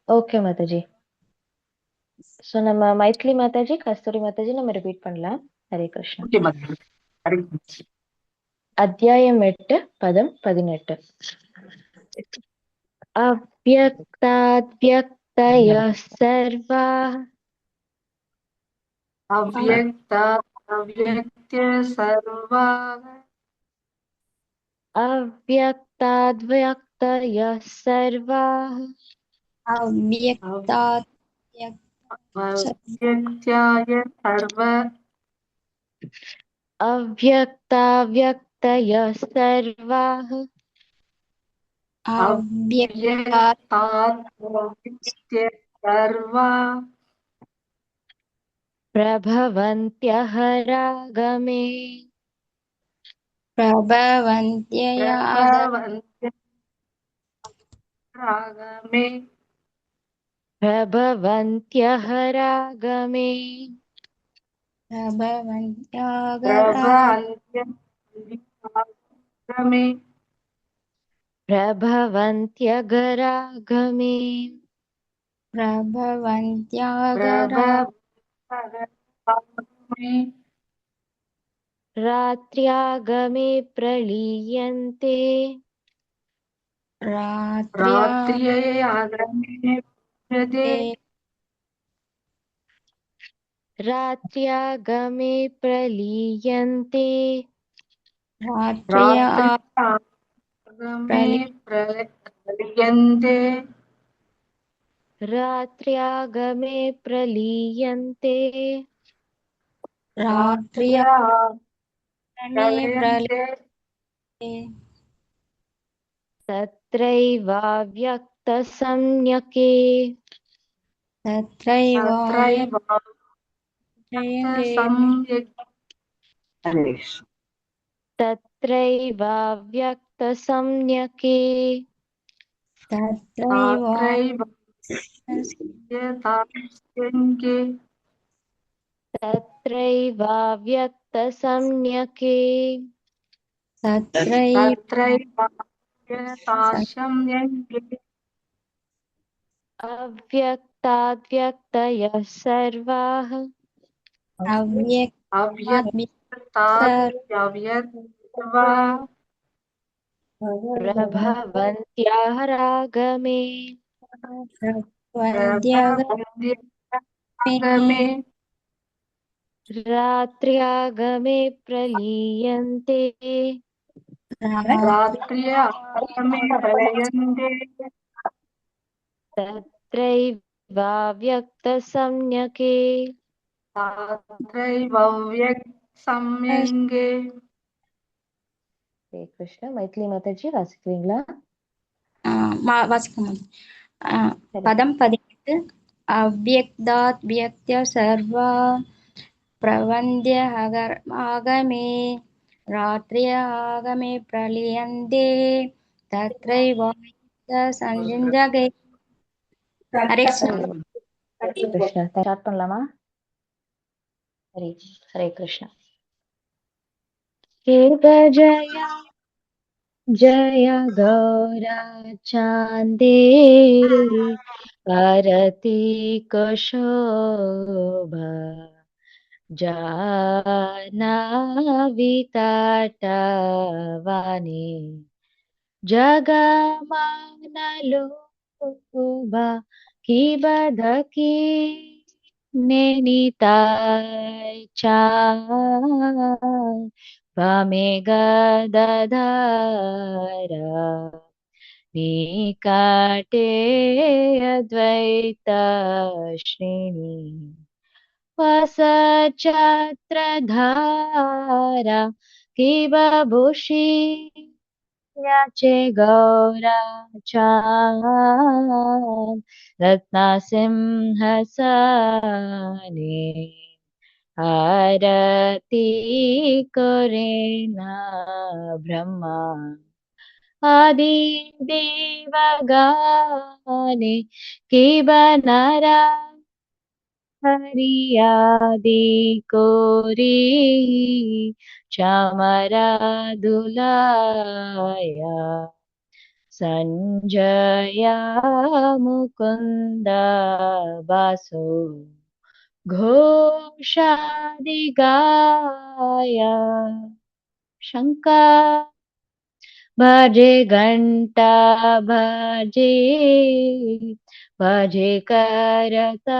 Okay Mataji. So நம்ம மைத்லி மாதாஜி, கஸ்தூரி மாதாஜி நம்ம repeat பண்ணலாம். ஹரே கிருஷ்ணா. ஓகே மாதாஜி. ஹரே கிருஷ்ணா. அத்தியாயம் 8, பதம் 18. அவ்யக்தாத்வ்யக்தயः சர்வாः அவ்யக்தாத்வ்யக்த்ய சர்வாः अव्यक्ताद्व्यक्तयः सर्वाः अव्यक्त्याय सर्व अव्यक्ताव्यक्तयः सर्वाः अव्यक्ताद्व्यक्त्य सर्वा प्रभवन्त्यः रागमे प्रभवन्त्यरागमे प्रभवन्त्यः रागमे प्रभवन्त्यरागमे प्रभवन्त्यगरागमे प्रभवन्त्यरागमे रात्र्यागमे प्रलीयन्ते रात्र्यै आगमे प्रदे रात्र्यागमे प्रलीयन्ते रात्र्यागमे प्रलीयन्ते रात्र्यागमे प्रलीयन्ते रात्र्यागमे तत्रैवाव्यक्तसंज्ञके तत्रैवाव्यक्तसंज्ञके तत्रैवाव्यक्तसंज्ञके अव्यक्ताद्व्यक्तयः सर्वाः प्रभवन्त्याः रागमे रात्र्यागमे प्रलीयन्ते रात्र्यागमे प्रलयन्ते तत्रैवाव्यक्तसंज्ञके तत्रैवाव्यक्तसंज्ञके ஹரே கிருஷ்ணா. மைத்லி மாதாஜி வாசிக்கிறீங்களா? வாசிக்கணும். பதம் 18. அவ்யக்தாத் வியக்த்ய சர்வா பிரவந்திய ஆகமே ராத்ரிய ஆகமே பிரலியந்தே தத்ரைவாயுக்த சஞ்சிஞ்சகே. ஹரே கிருஷ்ணா. ஹரே கிருஷ்ணா. ஸ்டார்ட் பண்ணலாமா? ஹரே ஹரே கிருஷ்ணா. शिव जय जय गौरा चांदे आरती को शोभा जाह्नवीताटवानी जगमानलोभा की बदकी नेनिताय चाय वामे गदाधरा निकाटे अद्वैत श्रेणी वसचत्रधारा की बभूषी याचे गौरा चान रत्नसिंहासने आरती करेना ब्रह्मा आदि देवगाने की बनरा हरियादि कोरी चामरा दुलाया सञ्जया मुकुन्द वासो घोषादिगाय शङ्का भजे घण्टा भजे भजे करताल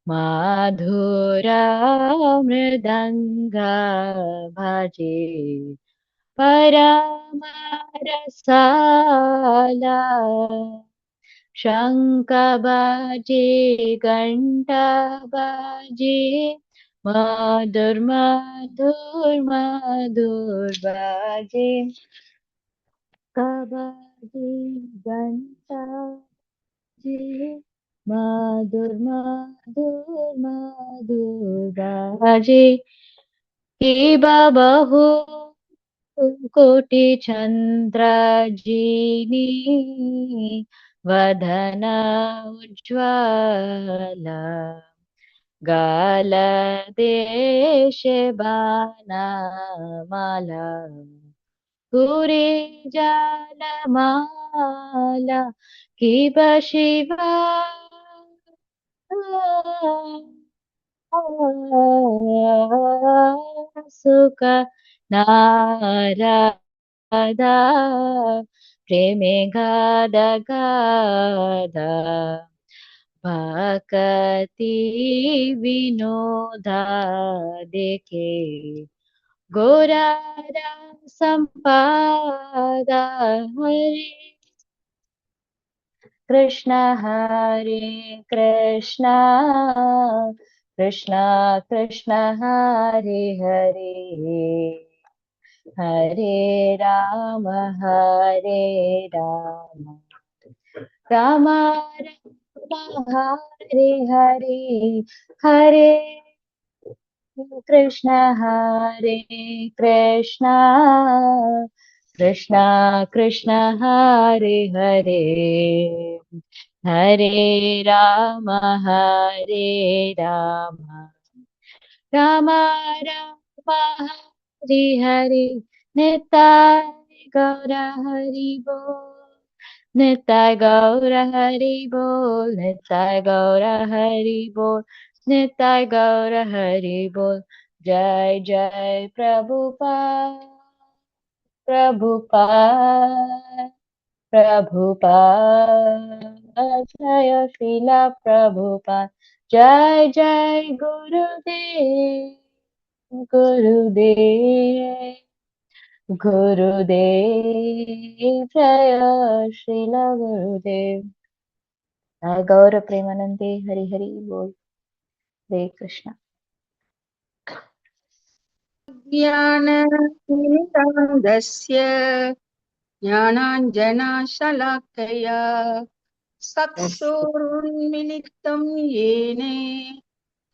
माधुरा मृदङ्गा भजे परमरसाला शङ्ख भजे घण्टा भजे मधुर मधुर मधुर भजे कबाजे घण्टा भजे मधुर मधुर मधुर भजे कि बहु कोटि चन्द्रजिनी वदन उज्ज्वला गालदेश बाणमाला पुरी जलमाला किब शिवा सुख नारदा प्रेमे गाद गाद भक्ति विनोदा देखे गोरारा संपादा हरे कृष्ण कृष्ण कृष्ण हरे हरे हरे राम राम राम हरे हरे हरे कृष्ण कृष्ण कृष्ण हरे हरे हरे राम राम राम हरे हरे निताय गौर हरि बोल निताय गौर हरि बोल निताय गौर हरि बोल निताय गौर हरि बोल जय जय प्रभुपाद जय श्रीला प्रभुपाद जय जय गुरुदेव जय श्रीला गुरुदेव गौर प्रेमानंदे हरि हरि बोल हरे कृष्ण ज्ञानतिमिरान्धस्य ज्ञानाञ्जनशलाकया चक्षुरुन्मिलितं येन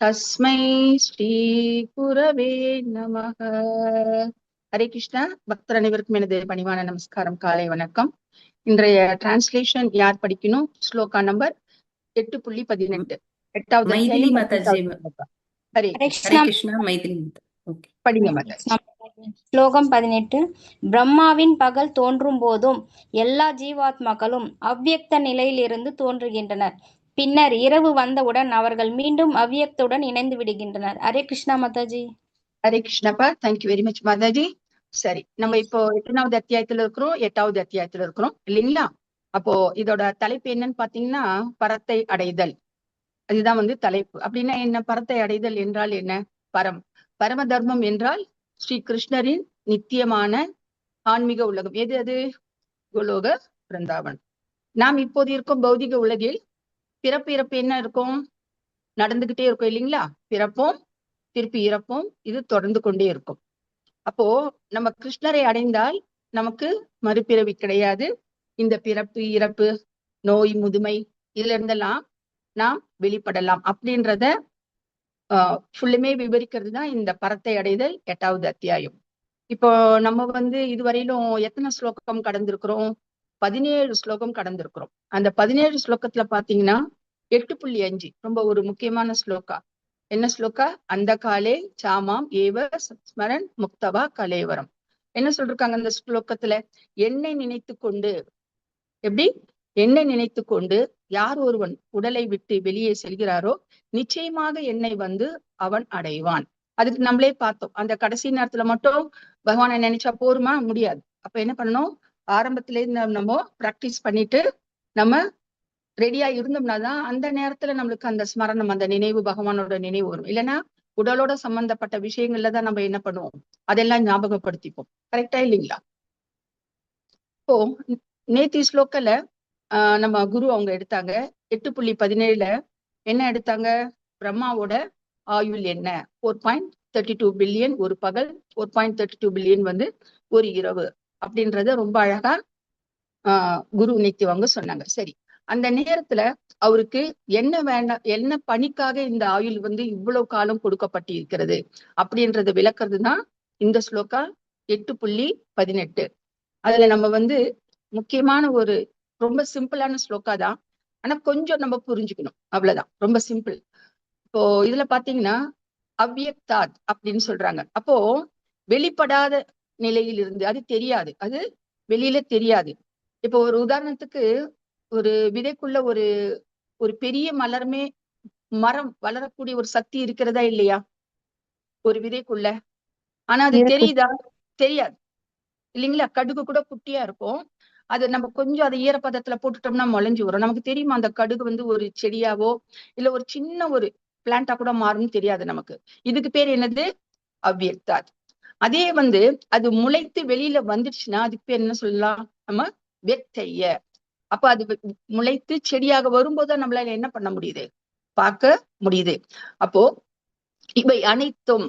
तस्मै ஸ்ரீகுரவே நமः. ஹரே கிருஷ்ணா. பக்தர் அனைவருக்கும் எனது பணிவான நமஸ்காரம், காலை வணக்கம். இன்றைய டிரான்ஸ்லேஷன் யார் படிக்கணும்? ஸ்லோகா நம்பர் 8.18, 8வது மைதிலி அத்தியாயம், மாதாஜி. 18வது ஸ்லோகா. ஹரே हरे கிருஷ்ணா. ஹரே கிருஷ்ணா. மைதிலி மாதா. ஓகே, படிங்க மாதாஜி. ஸ்லோகம் 18. பிரம்மாவின் பகல் தோன்றும் போதும் எல்லா ஜீவாத்மாக்களும் அவ்வியக்த நிலையிலிருந்து தோன்றுகின்றனர். பின்னர் இரவு வந்தவுடன் அவர்கள் மீண்டும் அவ்வியக்துடன் இணைந்து விடுகின்றனர். Hare Krishna Mataji. Hare Krishnappa. Thank you very much Mataji. சரி, நம்ம இப்போ எத்தனாவது அத்தியாயத்துல இருக்கிறோம்? 8வது அத்தியாயத்துல இருக்கிறோம் இல்லைங்களா? அப்போ இதோட தலைப்பு என்னன்னு பாத்தீங்கன்னா, பரத்தை அடைதல். அதுதான் தலைப்பு. அப்படின்னா என்ன? பரத்தை அடைதல் என்றால் என்ன? பரம தர்மம் என்றால் ஸ்ரீ கிருஷ்ணரின் நித்தியமான ஆன்மீக உலகம். எது அது? கோலோக பிருந்தாவன். நாம் இப்போது இருக்கும் பௌதிக உலகில் பிறப்பு இறப்பு என்ன இருக்கும்? நடந்துகிட்டே இருக்கும் இல்லைங்களா? பிறப்போம், திருப்பி இறப்போம், இது தொடர்ந்து கொண்டே இருக்கும். அப்போ நம்ம கிருஷ்ணரை அடைந்தால் நமக்கு மறுபிறவி கிடையாது. இந்த பிறப்பு இறப்பு நோய் முதுமை இதுல இருந்தெல்லாம் நாம் வெளிப்படலாம் அப்படின்றத ஃபுல்லுமே விவரிக்கிறது தான் இந்த பரத்தை அடைதல் 8வது அத்தியாயம். இப்போ நம்ம இதுவரையிலும் எத்தனை ஸ்லோகம் கடந்திருக்கிறோம்? 17 ஸ்லோகம் கடந்திருக்கிறோம். அந்த 17 ஸ்லோகத்துல பாத்தீங்கன்னா 8.5 ரொம்ப ஒரு முக்கியமான ஸ்லோகா. என்ன ஸ்லோகா? அந்த காலே சாமாம் ஏவ ஸ்மரன் முக்தவா கலேவரம். என்ன சொல்றாங்க அந்த ஸ்லோகத்துல? என்னை நினைத்து கொண்டு, எப்படி? என்னை நினைத்து கொண்டு யார் ஒருவன் உடலை விட்டு வெளியே செல்கிறாரோ நிச்சயமாக என்னை வந்து அவன் அடைவான். அதுக்கு நம்மளே பார்த்தோம். அந்த கடைசி நேரத்துல மட்டும் பகவானை நினைச்சா போருமா? முடியாது. அப்ப என்ன பண்ணணும்? ஆரம்பத்திலே நம்ம பிராக்டிஸ் பண்ணிட்டு நம்ம ரெடியா இருந்தோம்னா தான் அந்த நேரத்துல நம்மளுக்கு அந்த ஸ்மரணம், அந்த நினைவு, பகவானோட நினைவு வரும். இல்லைன்னா உடலோட சம்பந்தப்பட்ட விஷயங்கள்ல தான் நம்ம என்ன பண்ணுவோம், அதெல்லாம் ஞாபகப்படுத்திப்போம். கரெக்டா இல்லைங்களா? இப்போ நேத்தி ஸ்லோக்கல நம்ம குரு அவங்க எடுத்தாங்க 8.17 என்ன எடுத்தாங்க? பிரம்மாவோட ஆயுள் என்ன? 4.32 பில்லியன் ஒரு பகல், 4.32 பில்லியன் வந்து ஒரு இரவு அப்படின்றத ரொம்ப அழகா குரு நித்தியவங்க சொன்னாங்க. சரி, அந்த நேரத்துல அவருக்கு என்ன வேண்டாம், என்ன பணிக்காக இந்த ஆயுள் வந்து இவ்வளவு காலம் கொடுக்கப்பட்டு இருக்கிறது அப்படின்றத விளக்குறது தான் இந்த ஸ்லோகா 8.18. அதுல நம்ம வந்து முக்கியமான ஒரு ரொம்ப சிம்பிளான ஸ்லோகா தான். ஆனா கொஞ்சம் நம்ம புரிஞ்சுக்கணும், அவ்வளவுதான். ரொம்ப சிம்பிள். இப்போ இதுல பாத்தீங்கன்னா அவ்யக்தாத் அப்படின்னு சொல்றாங்க. அப்போ வெளிப்படாத நிலையில் இருந்து, அது தெரியாது, அது வெளியில தெரியாது. இப்போ ஒரு உதாரணத்துக்கு ஒரு விதைக்குள்ள ஒரு ஒரு பெரிய மரம் வளரக்கூடிய ஒரு சக்தி இருக்கிறதா இல்லையா ஒரு விதைக்குள்ள? ஆனா அது இருக்கு. தெரியுதா? தெரியாது இல்லைங்களா? கடுகு கூட குட்டியா இருக்கும். அது நம்ம கொஞ்சம் அதை ஈரப்பதத்துல போட்டுட்டோம்னா முளைஞ்சு வரும். நமக்கு தெரியுமா அந்த கடுகு வந்து ஒரு செடியாவோ இல்ல ஒரு சின்ன ஒரு பிளான்டா கூட மாறும்னு தெரியாது நமக்கு. இதுக்கு பேர் என்னது? அவ்யக்தாத். அதே வந்து அது முளைத்து வெளியில வந்துடுச்சுன்னா அதுக்கு பேர் என்ன சொல்லலாம்? நம்ம வெத்தைய. அப்ப அது முளைத்து செடியாக வரும்போது நம்மளால என்ன பண்ண முடியுது? பார்க்க முடியுது. அப்போ இவை அனைத்தும்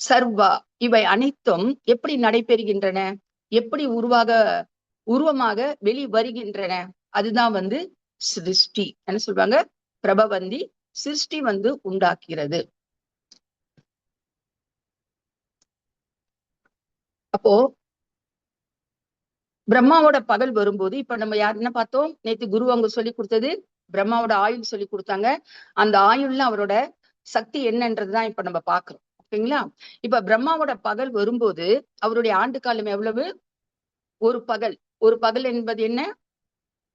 சர்வா, இவை அனைத்தும் எப்படி நடைபெறுகின்றன? எப்படி உருவமாக வெளி வருகின்றன? அதுதான் வந்து சிருஷ்டி. என்ன சொல்றாங்க? பிரபவந்தி, சிருஷ்டி வந்து உண்டாக்குகிறது. அப்போ பிரம்மாவோட பகல் வரும்போது இப்ப நம்ம யார் என்ன பார்த்தோம்? நேத்து குரு அவங்க சொல்லி கொடுத்தது பிரம்மாவோட ஆயுள் சொல்லி கொடுத்தாங்க. அந்த ஆயுள்ல அவரோட சக்தி என்னன்றதுதான் இப்ப நம்ம பாக்குறோம். ஓகேங்களா? இப்ப பிரம்மாவோட பகல் வரும்போது அவருடைய ஆண்டு காலம் எவ்வளவு? ஒரு பகல். ஒரு பகல் என்பது என்ன?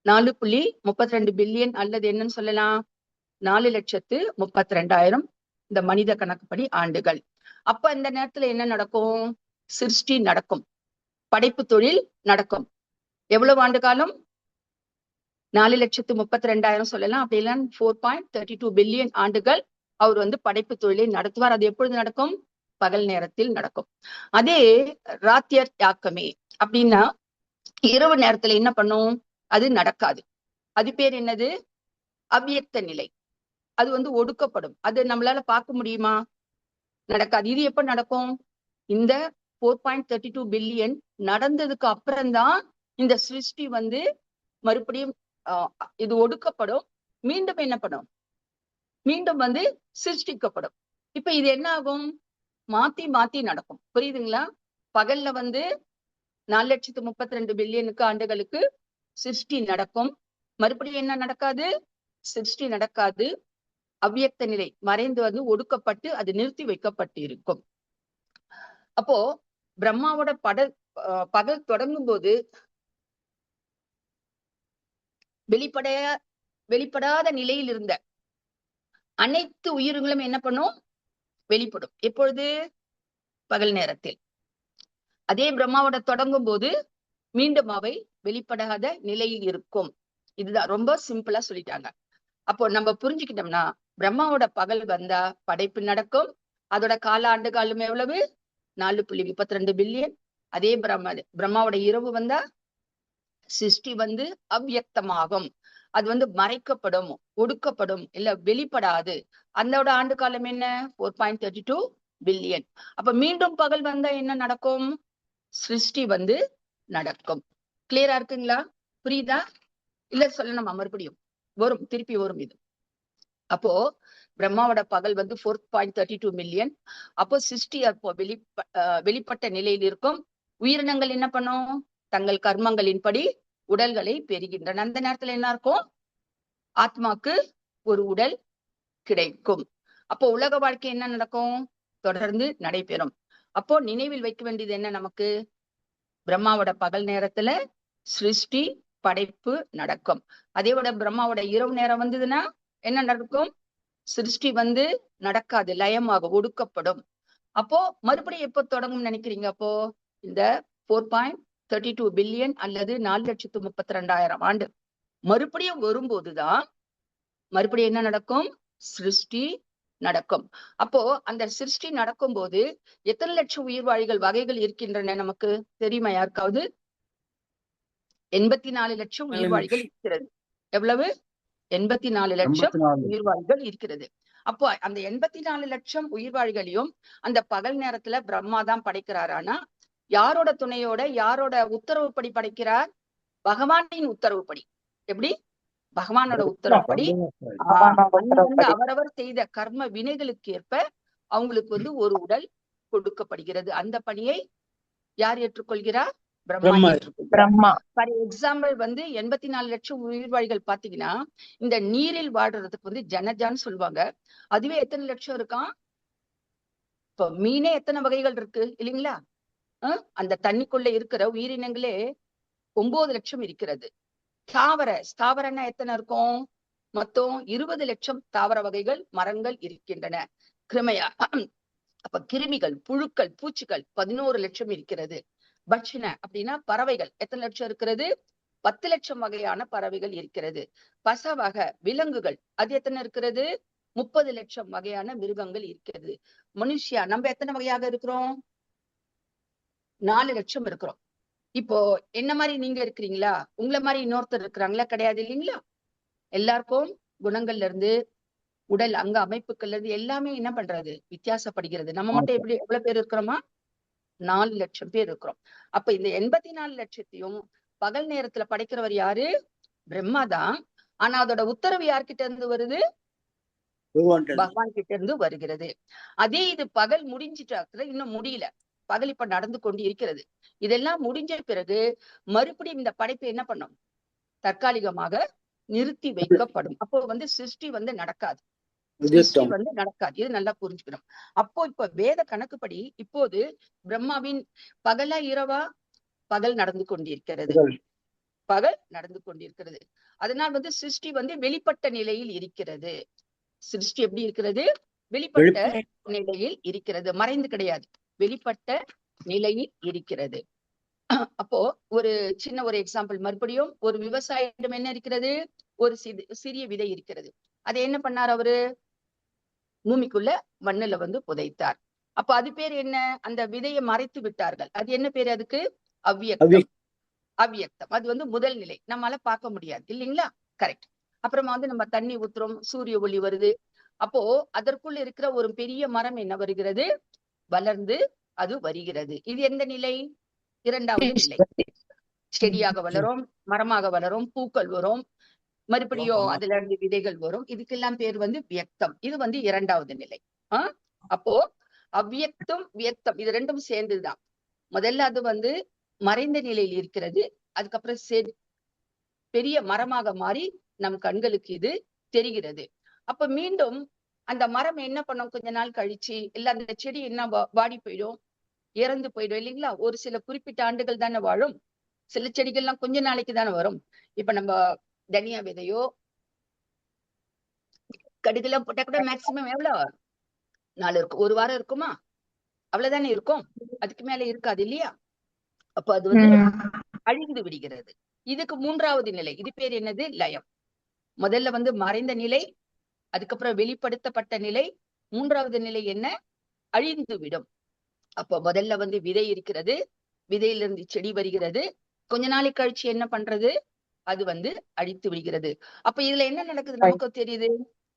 4.32 பில்லியன் அல்லது என்னன்னு சொல்லலாம்? 4,32,000 இந்த மனித கணக்குப்படி ஆண்டுகள். அப்ப இந்த நேரத்துல என்ன நடக்கும்? சிருஷ்டி நடக்கும், படைப்பு தொழில் நடக்கும். எவ்வளவு ஆண்டு காலம்? 4,32,000 சொல்லலாம். அப்படி இல்லைன்னா 4.32 பில்லியன் ஆண்டுகள் அவர் வந்து படைப்பு தொழிலை நடத்துவார். அது எப்பொழுது நடக்கும்? பகல் நேரத்தில் நடக்கும். அதே ராத்தியர் யாக்கமே அப்படின்னா இரவு நேரத்துல என்ன பண்ணும்? அது நடக்காது. அது பேர் என்னது? அவ்யக்த நிலை. அது வந்து ஒடுக்கப்படும். அது நம்மளால பார்க்க முடியுமா? நடக்காது. இது எப்ப நடக்கும்? இந்த 4.32 பில்லியன் நடந்ததுக்கு அப்புறம்தான் இந்த சிருஷ்டி வந்து மறுபடியும் இது ஒடுக்கப்படும். மீண்டும் என்ன பண்ணும்? மீண்டும் வந்து சிருஷ்டிக்கப்படும். இப்ப இது என்ன ஆகும்? மாத்தி மாத்தி நடக்கும். புரியுதுங்களா? பகல்ல வந்து 4,32 பில்லியனுக்கு ஆண்டுகளுக்கு சிருஷ்டி நடக்கும். மறுபடியும் என்ன நடக்காது? சிருஷ்டி நடக்காது. அவ்யக்த நிலை மறைந்து வந்து ஒடுக்கப்பட்டு அது நிறுத்தி வைக்கப்பட்டு இருக்கும். அப்போ பிரம்மாவோட பகல் தொடங்கும் போது வெளிப்படாத நிலையில் இருந்த அனைத்து உயிர்களும் என்ன பண்ணும்? வெளிப்படும். எப்பொழுது? பகல் நேரத்தில். அதே பிரம்மாவோட தொடங்கும் போது மீண்டும் அவை வெளிப்படாத நிலையில் இருக்கும். இதுதான் ரொம்ப சிம்பிளா சொல்லிட்டாங்க. அப்போ நம்ம புரிஞ்சுக்கிட்டோம்னா பிரம்மாவோட பகல் வந்தா படைப்பு நடக்கும். அதோட கால ஆண்டு காலம் எவ்வளவு? 4.32 பில்லியன். அதே பிரம்மாவோட இரவு வந்தா சிருஷ்டி வந்து அவ்யக்தமாகும். அது வந்து மறைக்கப்படும், ஒடுக்கப்படும், இல்ல வெளிப்படாது. அதோட ஆண்டு காலம் என்ன? 4.32 பில்லியன். அப்ப மீண்டும் பகல் வந்தா என்ன நடக்கும்? சிருஷ்டி வந்து நடக்கும். கிளியரா இருக்குங்களா? புரியுதா? இல்ல சொல்லணுமா மறுபடியும்? வரும், திருப்பி வரும் இது. அப்போ பிரம்மாவோட பகல் வந்து 4.32 மில்லியன். அப்போ சிருஷ்டி அப்போ வெளிப்பட்ட நிலையில் இருக்கும். உயிரினங்கள் என்ன பண்ணும்? தங்கள் கர்மங்களின்படி உடல்களை பெறுகின்றன. அந்த நேரத்துல என்ன இருக்கும்? ஆத்மாக்கு ஒரு உடல் கிடைக்கும். அப்போ உலக வாழ்க்கை என்ன நடக்கும்? தொடர்ந்து நடைபெறும். அப்போ நினைவில் வைக்க வேண்டியது என்ன நமக்கு? பிரம்மாவோட பகல் நேரத்துல சிருஷ்டி படைப்பு நடக்கும். அதே விட பிரம்மாவோட இரவு நேரம் வந்ததுன்னா என்ன நடக்கும்? சிருஷ்டி நடக்காது, லயமாகும், ஒடுக்கப்படும். அப்போ மறுபடியும் எப்போ தொடங்கும் நினைக்கிறீங்க? அப்போ இந்த 4.32 பில்லியன் அல்லது 4,32,000 ஆண்டு மறுபடியும் வரும்போதுதான் மறுபடியும் என்ன நடக்கும்? சிருஷ்டி நடக்கும். அப்போ அந்த சிருஷ்டி நடக்கும் போது எத்தனை லட்சம் உயிர்வாழிகள் வகைகள் இருக்கின்றன நமக்கு தெரியுமா யாருக்காவது? 84 லட்சம் உயிர்வாழிகள் இருக்கிறது. எவ்வளவு? 84 லட்சம் உயிர்வாழிகள் இருக்கிறது. அப்போ அந்த 84 லட்சம் உயிர்வாழிகளையும் அந்த பகல் நேரத்துல பிரம்மா தான் படைக்கிறார். ஆனா யாரோட துணையோட, யாரோட உத்தரவுப்படி படைக்கிறார்? பகவானின் உத்தரவுப்படி. எப்படி? பகவானோட உத்தரவுப்படி. அவரவர் செய்த கர்ம வினைகளுக்கு ஏற்ப அவங்களுக்கு ஒரு உடல் கொடுக்கப்படுகிறது. அந்த பணியை யார் ஏற்றுக்கொள்கிறார்? பிரம்மா ஏற்றுக்கொள்கிறார். ஃபார் எக்ஸாம்பிள் 84 லட்சம் உயிர்வாழிகள் பாத்தீங்கன்னா இந்த நீரில் வாடுறதுக்கு ஜனஜான்னு சொல்லுவாங்க. அதுவே எத்தனை லட்சம் இருக்கான்? இப்போ மீனே எத்தனை வகைகள் இருக்கு இல்லைங்களா? அந்த தண்ணிக்குள்ள இருக்கிற உயிரினங்களே 9 லட்சம் இருக்கிறது. ஸ்தாவரன்னா எத்தனை இருக்கும்? மொத்தம் 20 லட்சம் தாவர வகைகள், மரங்கள் இருக்கின்றன. கிருமையா அப்ப கிருமிகள், புழுக்கள், பூச்சிகள் 11 லட்சம் இருக்கிறது. பட்சண அப்படின்னா பறவைகள் எத்தனை லட்சம் இருக்கிறது? 10 லட்சம் வகையான பறவைகள் இருக்கிறது. பசவக விலங்குகள் அது எத்தனை இருக்கிறது? 30 லட்சம் வகையான மிருகங்கள் இருக்கிறது. மனுஷியா நம்ம எத்தனை வகையாக இருக்கிறோம்? 4 லட்சம் இருக்கிறோம். இப்போ என்ன மாதிரி நீங்க இருக்கிறீங்களா? உங்களை மாதிரி இன்னொருத்தர் இருக்கிறாங்களா? கிடையாது இல்லைங்களா? எல்லாருக்கும் குணங்கள்ல இருந்து, உடல் அங்க அமைப்புகள்ல இருந்து எல்லாமே என்ன பண்றது? வித்தியாசப்படுகிறது. நம்ம மட்டும் எப்படி எவ்வளவு பேர் இருக்கிறோமா? 4 லட்சம் பேர் இருக்கிறோம். அப்ப இந்த 84 லட்சத்தையும் பகல் நேரத்துல படைக்கிறவர் யாரு? பிரம்மா தான். ஆனா அதோட உத்தரவு யார்கிட்ட இருந்து வருது? பகவான் கிட்ட இருந்து வருகிறது. அதே இது பகல் முடிஞ்சிட்டாக்குற, இன்னும் முடியல, பகல் இப்ப நடந்து கொண்டு இருக்கிறது. இதெல்லாம் முடிஞ்ச பிறகு மறுபடியும் இந்த படைப்பு என்ன பண்ணும்? தற்காலிகமாக நிறுத்தி வைக்கப்படும். அப்போ சிருஷ்டி நடக்காது. சிருஷ்டி நடக்காது. இது நல்லா புரிஞ்சுக்கணும். அப்போ இப்ப வேத கணக்குப்படி இப்போது பிரம்மாவின் பகலா இரவா? பகல் நடந்து கொண்டிருக்கிறது. பகல் நடந்து கொண்டிருக்கிறது. அதனால் சிருஷ்டி வெளிப்பட்ட நிலையில் இருக்கிறது. சிருஷ்டி எப்படி இருக்கிறது? வெளிப்பட்ட நிலையில் இருக்கிறது. மறைந்து கிடையாது, வெளிப்பட்ட நிலையில் இருக்கிறது. அப்போ ஒரு சின்ன ஒரு எக்ஸாம்பிள், மறுபடியும் ஒரு விவசாயிடம் என்ன இருக்கிறது? ஒரு சிறிய விதை இருக்கிறது. அதை என்ன பண்ணார் அவரு? பூமிக்குள்ள மண்ணுல புதைத்தார். அப்ப அது பேர் என்ன? அந்த விதையை மறைத்து விட்டார்கள். அது என்ன பேரு? அதுக்கு அவ்வியக்தம். அவ்வியக்தம் அது முதல் நிலை, நம்மளால பார்க்க முடியாது இல்லைங்களா? கரெக்ட். அப்புறமா நம்ம தண்ணி ஊத்துறோம், சூரிய ஒளி வருது. அப்போ அதற்குள்ள இருக்கிற ஒரு பெரிய மரம் என்ன வருகிறது? வளர்ந்து அது வருகிறது. இது எந்த நிலை? இரண்டாவது நிலை. செடியாக வளரும், மரமாக வளரும், பூக்கள் வரும், மறுபடியும் அதுல இருந்து விதைகள் வரும். இதுக்கெல்லாம் பேர் வியக்தம். இது இரண்டாவது நிலை. அப்போ அவ்வியக்தம், வியக்தம் இது ரெண்டும் சேர்ந்துதான். முதல்ல அது மறைந்த நிலையில் இருக்கிறது. அதுக்கப்புறம் பெரிய மரமாக மாறி நம் கண்களுக்கு இது தெரிகிறது. அப்ப மீண்டும் அந்த மரம் என்ன பண்ணும்? கொஞ்ச நாள் கழிச்சு இல்ல அந்த செடி என்ன வாடி போயிடும், இறந்து போயிடும் இல்லைங்களா? ஒரு சில குறிப்பிட்ட ஆண்டுகள் தானே வாழும். சில செடிகள்லாம் கொஞ்ச நாளைக்கு தானே வரும். இப்ப நம்ம தனியா விதையோ கடுகுலாம் போட்டா கூட மேக்சிமம் எவ்வளவு நாள் இருக்கும்? ஒரு வாரம் இருக்குமா? அவ்வளவுதானே இருக்கும். அதுக்கு மேல இருக்காது இல்லையா? அப்ப அது அழிந்து விடுகிறது. இதுக்கு மூன்றாவது நிலை. இது பேர் என்னது? லயம். முதல்ல மறைந்த நிலை, அதுக்கப்புறம் வெளிப்படுத்தப்பட்ட நிலை. மூன்றாவது நிலை என்ன? அழிந்து விடும். அப்போ முதல்ல விதை இருக்கிறது, விதையிலிருந்து செடி வருகிறது. கொஞ்ச நாளைக்கு கழிச்சு என்ன பண்றது? அது அழித்து விடுகிறது. அப்ப இதுல என்ன நடக்குது நமக்கு தெரியுது?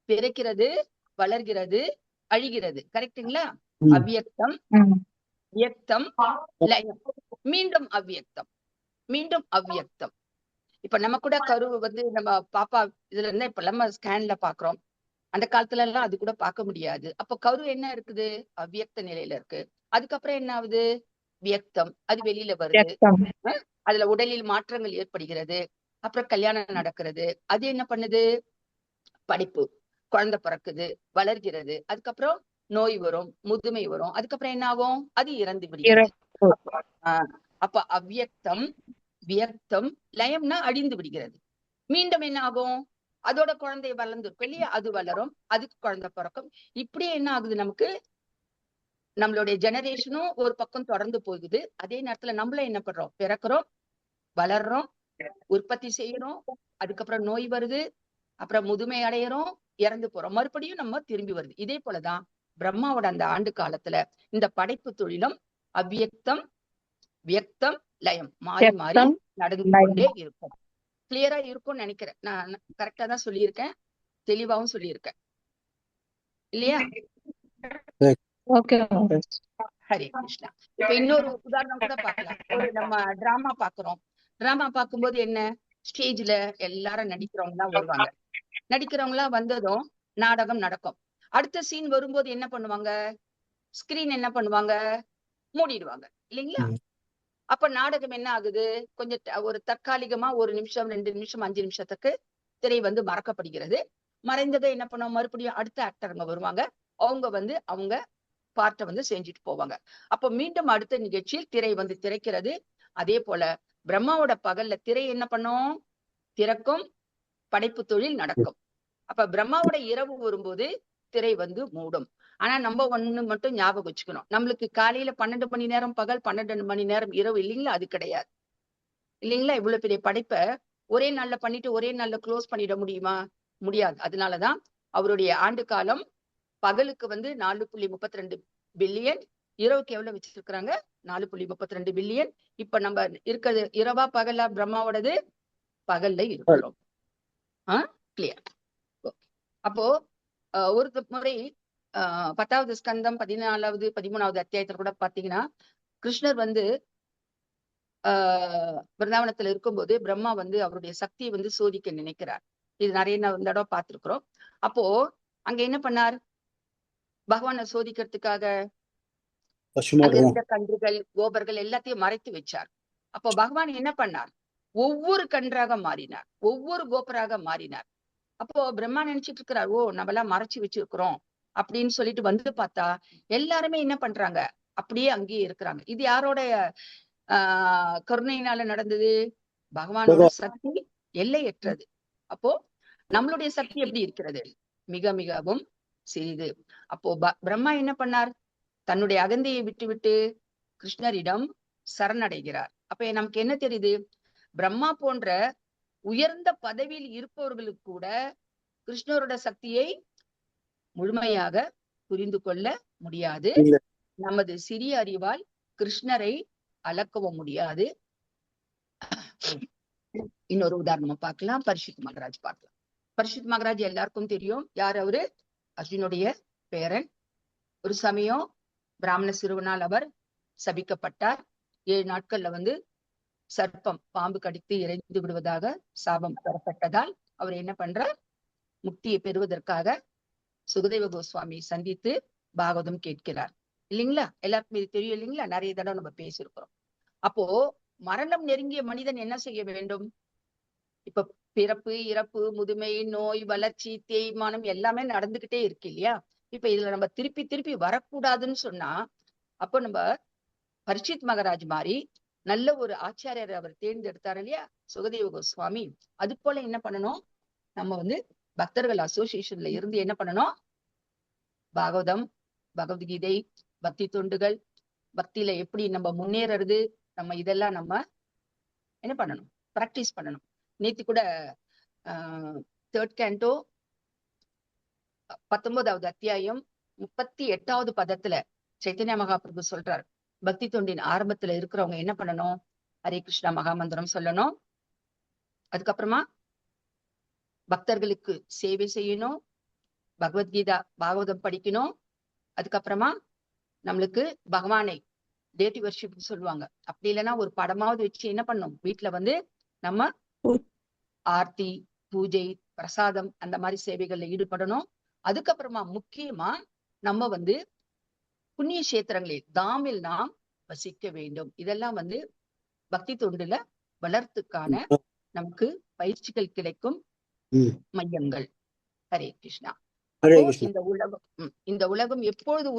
பிறக்கிறது, வளர்கிறது, அழிகிறது. கரெக்டுங்களா? அவ்வியக்தம், வியக்தம், லயம், மீண்டும் அவ்வியக்தம், மீண்டும் அவ்வியக்தம். இப்ப நம்ம கூட கரு நம்ம பாப்பா இதுல இருந்தா இப்ப நம்ம ஸ்கேன்ல பாக்குறோம். அந்த காலத்துல எல்லாம் அது கூட பார்க்க முடியாது. அப்ப கரு என்ன இருக்குது? அவ்வியக்த நிலையில இருக்கு. அதுக்கப்புறம் என்ன ஆகுது? வியக்தம், அது வெளியில வருது. அதுல உடலில் மாற்றங்கள் ஏற்படுகிறது. அப்புறம் கல்யாணம் நடக்கிறது. அது என்ன பண்ணுது? படிப்பு, குழந்தை பிறக்குது, வளர்கிறது. அதுக்கப்புறம் நோய் வரும், முதுமை வரும். அதுக்கப்புறம் என்ன ஆகும்? அது இறந்து விடுகிறது. அப்ப அவ்யக்தம், வியக்தம், லயம்னா அழிந்து விடுகிறது. மீண்டும் என்ன ஆகும்? அதோட குழந்தை வளர்ந்துருக்கும் இல்லையா, அது வளரும், அதுக்கு குழந்தை பிறக்கும். இப்படியே என்ன ஆகுது, நமக்கு நம்மளுடைய ஜெனரேஷனும் ஒரு பக்கம் தொடர்ந்து போகுது. அதே நேரத்துல நம்மள என்ன பண்றோம், பிறக்கிறோம், வளர்றோம், உற்பத்தி செய்யறோம், அதுக்கப்புறம் நோய் வருது, அப்புறம் முதுமை அடையறோம், இறந்து போறோம், மறுபடியும் நம்ம திரும்பி வருது. இதே போலதான் பிரம்மாவோட அந்த ஆண்டு காலத்துல இந்த படைப்பு தொழிலும் அவ்வியக்தம், வியக்தம், லயம் மாறி மாறி நடந்து கொண்டே இருக்கும். கிளியரா இருக்கும்னு நினைக்கிறேன். நான் கரெக்டா தான் சொல்லியிருக்கேன், தெளிவாவும் சொல்லியிருக்கேன் இல்லையா? ஹரே கிருஷ்ணா. இப்ப இன்னொரு உதாரணம் கூட பார்க்கலாம். ஒரு நம்ம டிராமா பாக்குறோம். டிராமா பார்க்கும்போது என்ன, ஸ்டேஜ்ல எல்லாரும் நடிக்கிறவங்க எல்லாம் வருவாங்க. நடிக்கிறவங்க எல்லாம் வந்ததும் நாடகம் நடக்கும். அடுத்த சீன் வரும்போது என்ன பண்ணுவாங்க, ஸ்கிரீன் என்ன பண்ணுவாங்க, மூடிடுவாங்க இல்லைங்களா? அப்ப நாடகம் என்ன ஆகுது, கொஞ்சம் ஒரு தற்காலிகமா 1 நிமிஷம் 2 நிமிஷம் 5 நிமிஷத்துக்கு திரை வந்து மறக்கப்படுகிறது. மறைந்ததை என்ன பண்ணுவோம், மறுபடியும் அடுத்த ஆக்டருங்க வருவாங்க. அவங்க பார்ட்டை வந்து செஞ்சுட்டு போவாங்க. அப்ப மீண்டும் அடுத்த நிகழ்ச்சியில் திரை வந்து திரைக்கிறது. அதே போல பிரம்மாவோட பகல்ல திரை என்ன பண்ணும், திறக்கும், படைப்பு தொழில் நடக்கும். அப்ப பிரம்மாவோட இரவு வரும்போது திரை வந்து மூடும். ஆனா நம்ம ஒண்ணு மட்டும் ஞாபகம் வச்சுக்கணும், நம்மளுக்கு காலையில 12 மணி நேரம் பகல், 12 மணி நேரம் இரவு இல்லைங்களா? அது கிடையாது இல்லைங்களா? இவ்வளவு பெரிய படைப்பை ஒரே நாள்ல பண்ணிட்டு ஒரே நாள்ல க்ளோஸ் பண்ணிட முடியுமா? முடியாது. அதனாலதான் அவருடைய ஆண்டு காலம் பகலுக்கு வந்து 4.32 பில்லியன், இரவுக்கு எவ்வளவு வச்சிருக்கிறாங்க, 4.32 பில்லியன். இப்ப நம்ம இருக்கிறது இரவா பகலா? பிரம்மாவோடது பகல்ல இருக்கிறோம். கிளியர். அப்போ ஒரு முறை 10வது ஸ்கந்தம் 14வது 13வது அத்தியாயத்துல கூட பாத்தீங்கன்னா, கிருஷ்ணர் வந்து பிருந்தாவனத்துல இருக்கும்போது பிரம்மா வந்து அவருடைய சக்தியை வந்து சோதிக்க நினைக்கிறார். இது நிறைய தடவை பார்த்திருக்கிறோம். அப்போ அங்க என்ன பண்ணார், பகவானை சோதிக்கிறதுக்காக அங்க இருந்த கன்றுகள், கோபர்கள் எல்லாத்தையும் மறைத்து வச்சார். அப்போ பகவான் என்ன பண்ணார், ஒவ்வொரு கன்றாக மாறினார், ஒவ்வொரு கோபராக மாறினார். அப்போ பிரம்மா நினைச்சிட்டு இருக்கிறார், ஓ நம்ம எல்லாம் மறைச்சு வச்சிருக்கிறோம் அப்படின்னு சொல்லிட்டு வந்து பார்த்தா எல்லாருமே என்ன பண்றாங்க, அப்படியே அங்கேயே இருக்கிறாங்க. இது யாரோட கருணையினால நடந்தது? பகவானோட சக்தி எல்லையற்றது. அப்போ நம்மளுடைய சக்தி எப்படி இருக்கிறது, மிக மிகவும் சிறிது. அப்போ பிரம்மா என்ன பண்ணார், தன்னுடைய அகந்தையை விட்டுவிட்டு கிருஷ்ணரிடம் சரணடைகிறார். அப்ப நமக்கு என்ன தெரியுது, பிரம்மா போன்ற உயர்ந்த பதவியில் இருப்பவர்களுக்கு கூட கிருஷ்ணரோட சக்தியை முழுமையாக புரிந்து கொள்ள முடியாது. நமது சிறிய அறிவால் கிருஷ்ணரை அளக்கவும் முடியாது. இன்னொரு உதாரணம் பார்க்கலாம், பரிஷித் மகராஜ் பார்க்கலாம். பரிஷித் மகராஜ் எல்லாருக்கும் தெரியும், யார் அவரு, அர்ஜுனுடைய பேரன். ஒரு சமயம் பிராமண சிறுவனால் அவர் சபிக்கப்பட்டார். 7 நாட்கள்ல வந்து சர்ப்பம் பாம்பு கடித்து இறைந்து விடுவதாக சாபம் பெறப்பட்டதால் அவர் என்ன பண்றார், முக்தியை பெறுவதற்காக சுகதேவ கோஸ்வாமி சந்தித்து பாகவதம் கேட்கிறார் இல்லைங்களா? எல்லாருக்கும் இது தெரியும் இல்லைங்களா? நிறைய தடவை நம்ம பேசியிருக்கிறோம். அப்போ மரணம் நெருங்கிய மனிதன் என்ன செய்ய வேண்டும், இப்ப பிறப்பு, இறப்பு, முதுமை, நோய், வளர்ச்சி, தேய்மானம் எல்லாமே நடந்துகிட்டே இருக்கு இல்லையா? இப்ப இதுல நம்ம திருப்பி திருப்பி வரக்கூடாதுன்னு சொன்னா, அப்போ நம்ம பரிஷித் மகராஜ் மாதிரி நல்ல ஒரு ஆச்சாரியர் அவர் தேர்ந்தெடுத்தார் இல்லையா, சுகதேவ கோஸ்வாமி. அது போல என்ன பண்ணணும், நம்ம வந்து பக்தர்கள் அசோசியேஷன்ல இருந்து என்ன பண்ணணும், பாகவதம், பகவத்கீதை, பக்தி தொண்டுகள், பக்தியில எப்படி நம்ம முன்னேறது, நம்ம இதெல்லாம் நம்ம என்ன பண்ணணும், பிராக்டிஸ் பண்ணணும். நேத்து கூட 3rd canto 19வது அத்தியாயம் 38வது பதத்துல சைத்தன்ய மகாபிரபு சொல்றார், பக்தி தொண்டின் ஆரம்பத்துல இருக்கிறவங்க என்ன பண்ணணும், ஹரே கிருஷ்ணா மகாமந்திரம் சொல்லணும், அதுக்கப்புறமா பக்தர்களுக்கு சேவை செய்யணும், பகவத்கீதா பாகவதம் படிக்கணும், அதுக்கப்புறமா நம்மளுக்கு பகவானை டேட்டி வர்ஷிப் சொல்லுவாங்க, அப்படி இல்லைன்னா ஒரு படமாவது வச்சு என்ன பண்ணும், வீட்டுல வந்து நம்ம ஆர்த்தி, பூஜை, பிரசாதம் அந்த மாதிரி சேவைகள்ல ஈடுபடணும். அதுக்கப்புறமா முக்கியமா நம்ம வந்து புண்ணிய கஷேத்திரங்களில் தாமில் நாம் வசிக்க வேண்டும். இதெல்லாம் வந்து பக்தி தொண்டுல வளர்த்துக்கான நமக்கு பயிற்சிகள் கிடைக்கும் மையங்கள். ஹரே கிருஷ்ணா. இந்த உலகம் எப்பொழுது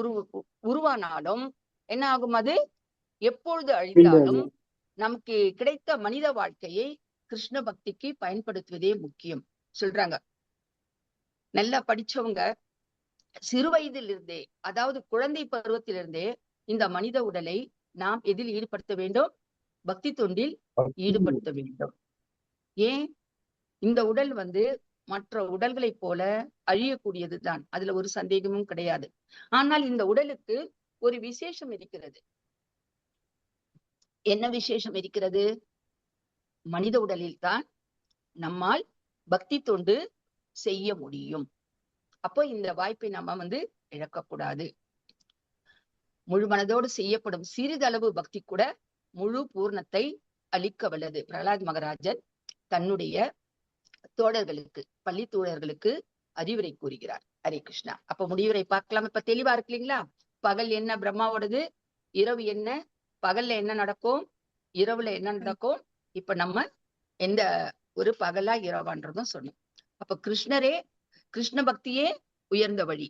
உருவானாலும் என்ன ஆகும், அது எப்பொழுது அழிந்தாலும் நமக்கு கிடைத்த மனித வாழ்க்கையை கிருஷ்ண பக்திக்கு பயன்படுத்துவதே முக்கியம் சொல்றாங்க. நல்லா படிச்சவங்க சிறு வயதிலிருந்தே, அதாவது குழந்தை பருவத்திலிருந்தே இந்த மனித உடலை நாம் எதில் ஈடுபடுத்த வேண்டும்? பக்தி தொண்டில் ஈடுபடுத்த வேண்டும். ஏன்? இந்த உடல் மற்ற உடல்களைப் போல அழியக்கூடியதுதான், அதுல ஒரு சந்தேகமும் கிடையாது. ஆனால் இந்த உடலுக்கு ஒரு விசேஷம் இருக்கிறது. என்ன விசேஷம் இருக்கிறது? மனித உடலில் தான் நம்மால் பக்தி தொண்டு செய்ய முடியும். அப்போ இந்த வாய்ப்பை நம்ம இழக்கக்கூடாது. முழு மனதோடு செய்யப்படும் சிறிதளவு பக்தி கூட முழு பூர்ணத்தை அளிக்க வல்லது. பிரகலாத் மகாராஜன் தன்னுடைய தோழர்களுக்கு, பள்ளி தோழர்களுக்கு அறிவுரை கூறுகிறார். ஹரே கிருஷ்ணா. அப்ப முடிவுரை பார்க்கலாம். இப்ப தெளிவா இருக்கு இல்லைங்களா? பகல் என்ன பிரம்மாவோடது, இரவு என்ன, பகல்ல என்ன நடக்கும், இரவுல என்ன நடக்கும், இப்ப நம்ம எந்த ஒரு பகலா இரவான்றதும் சொன்னோம். அப்ப கிருஷ்ண பக்தியே உயர்ந்த வழி.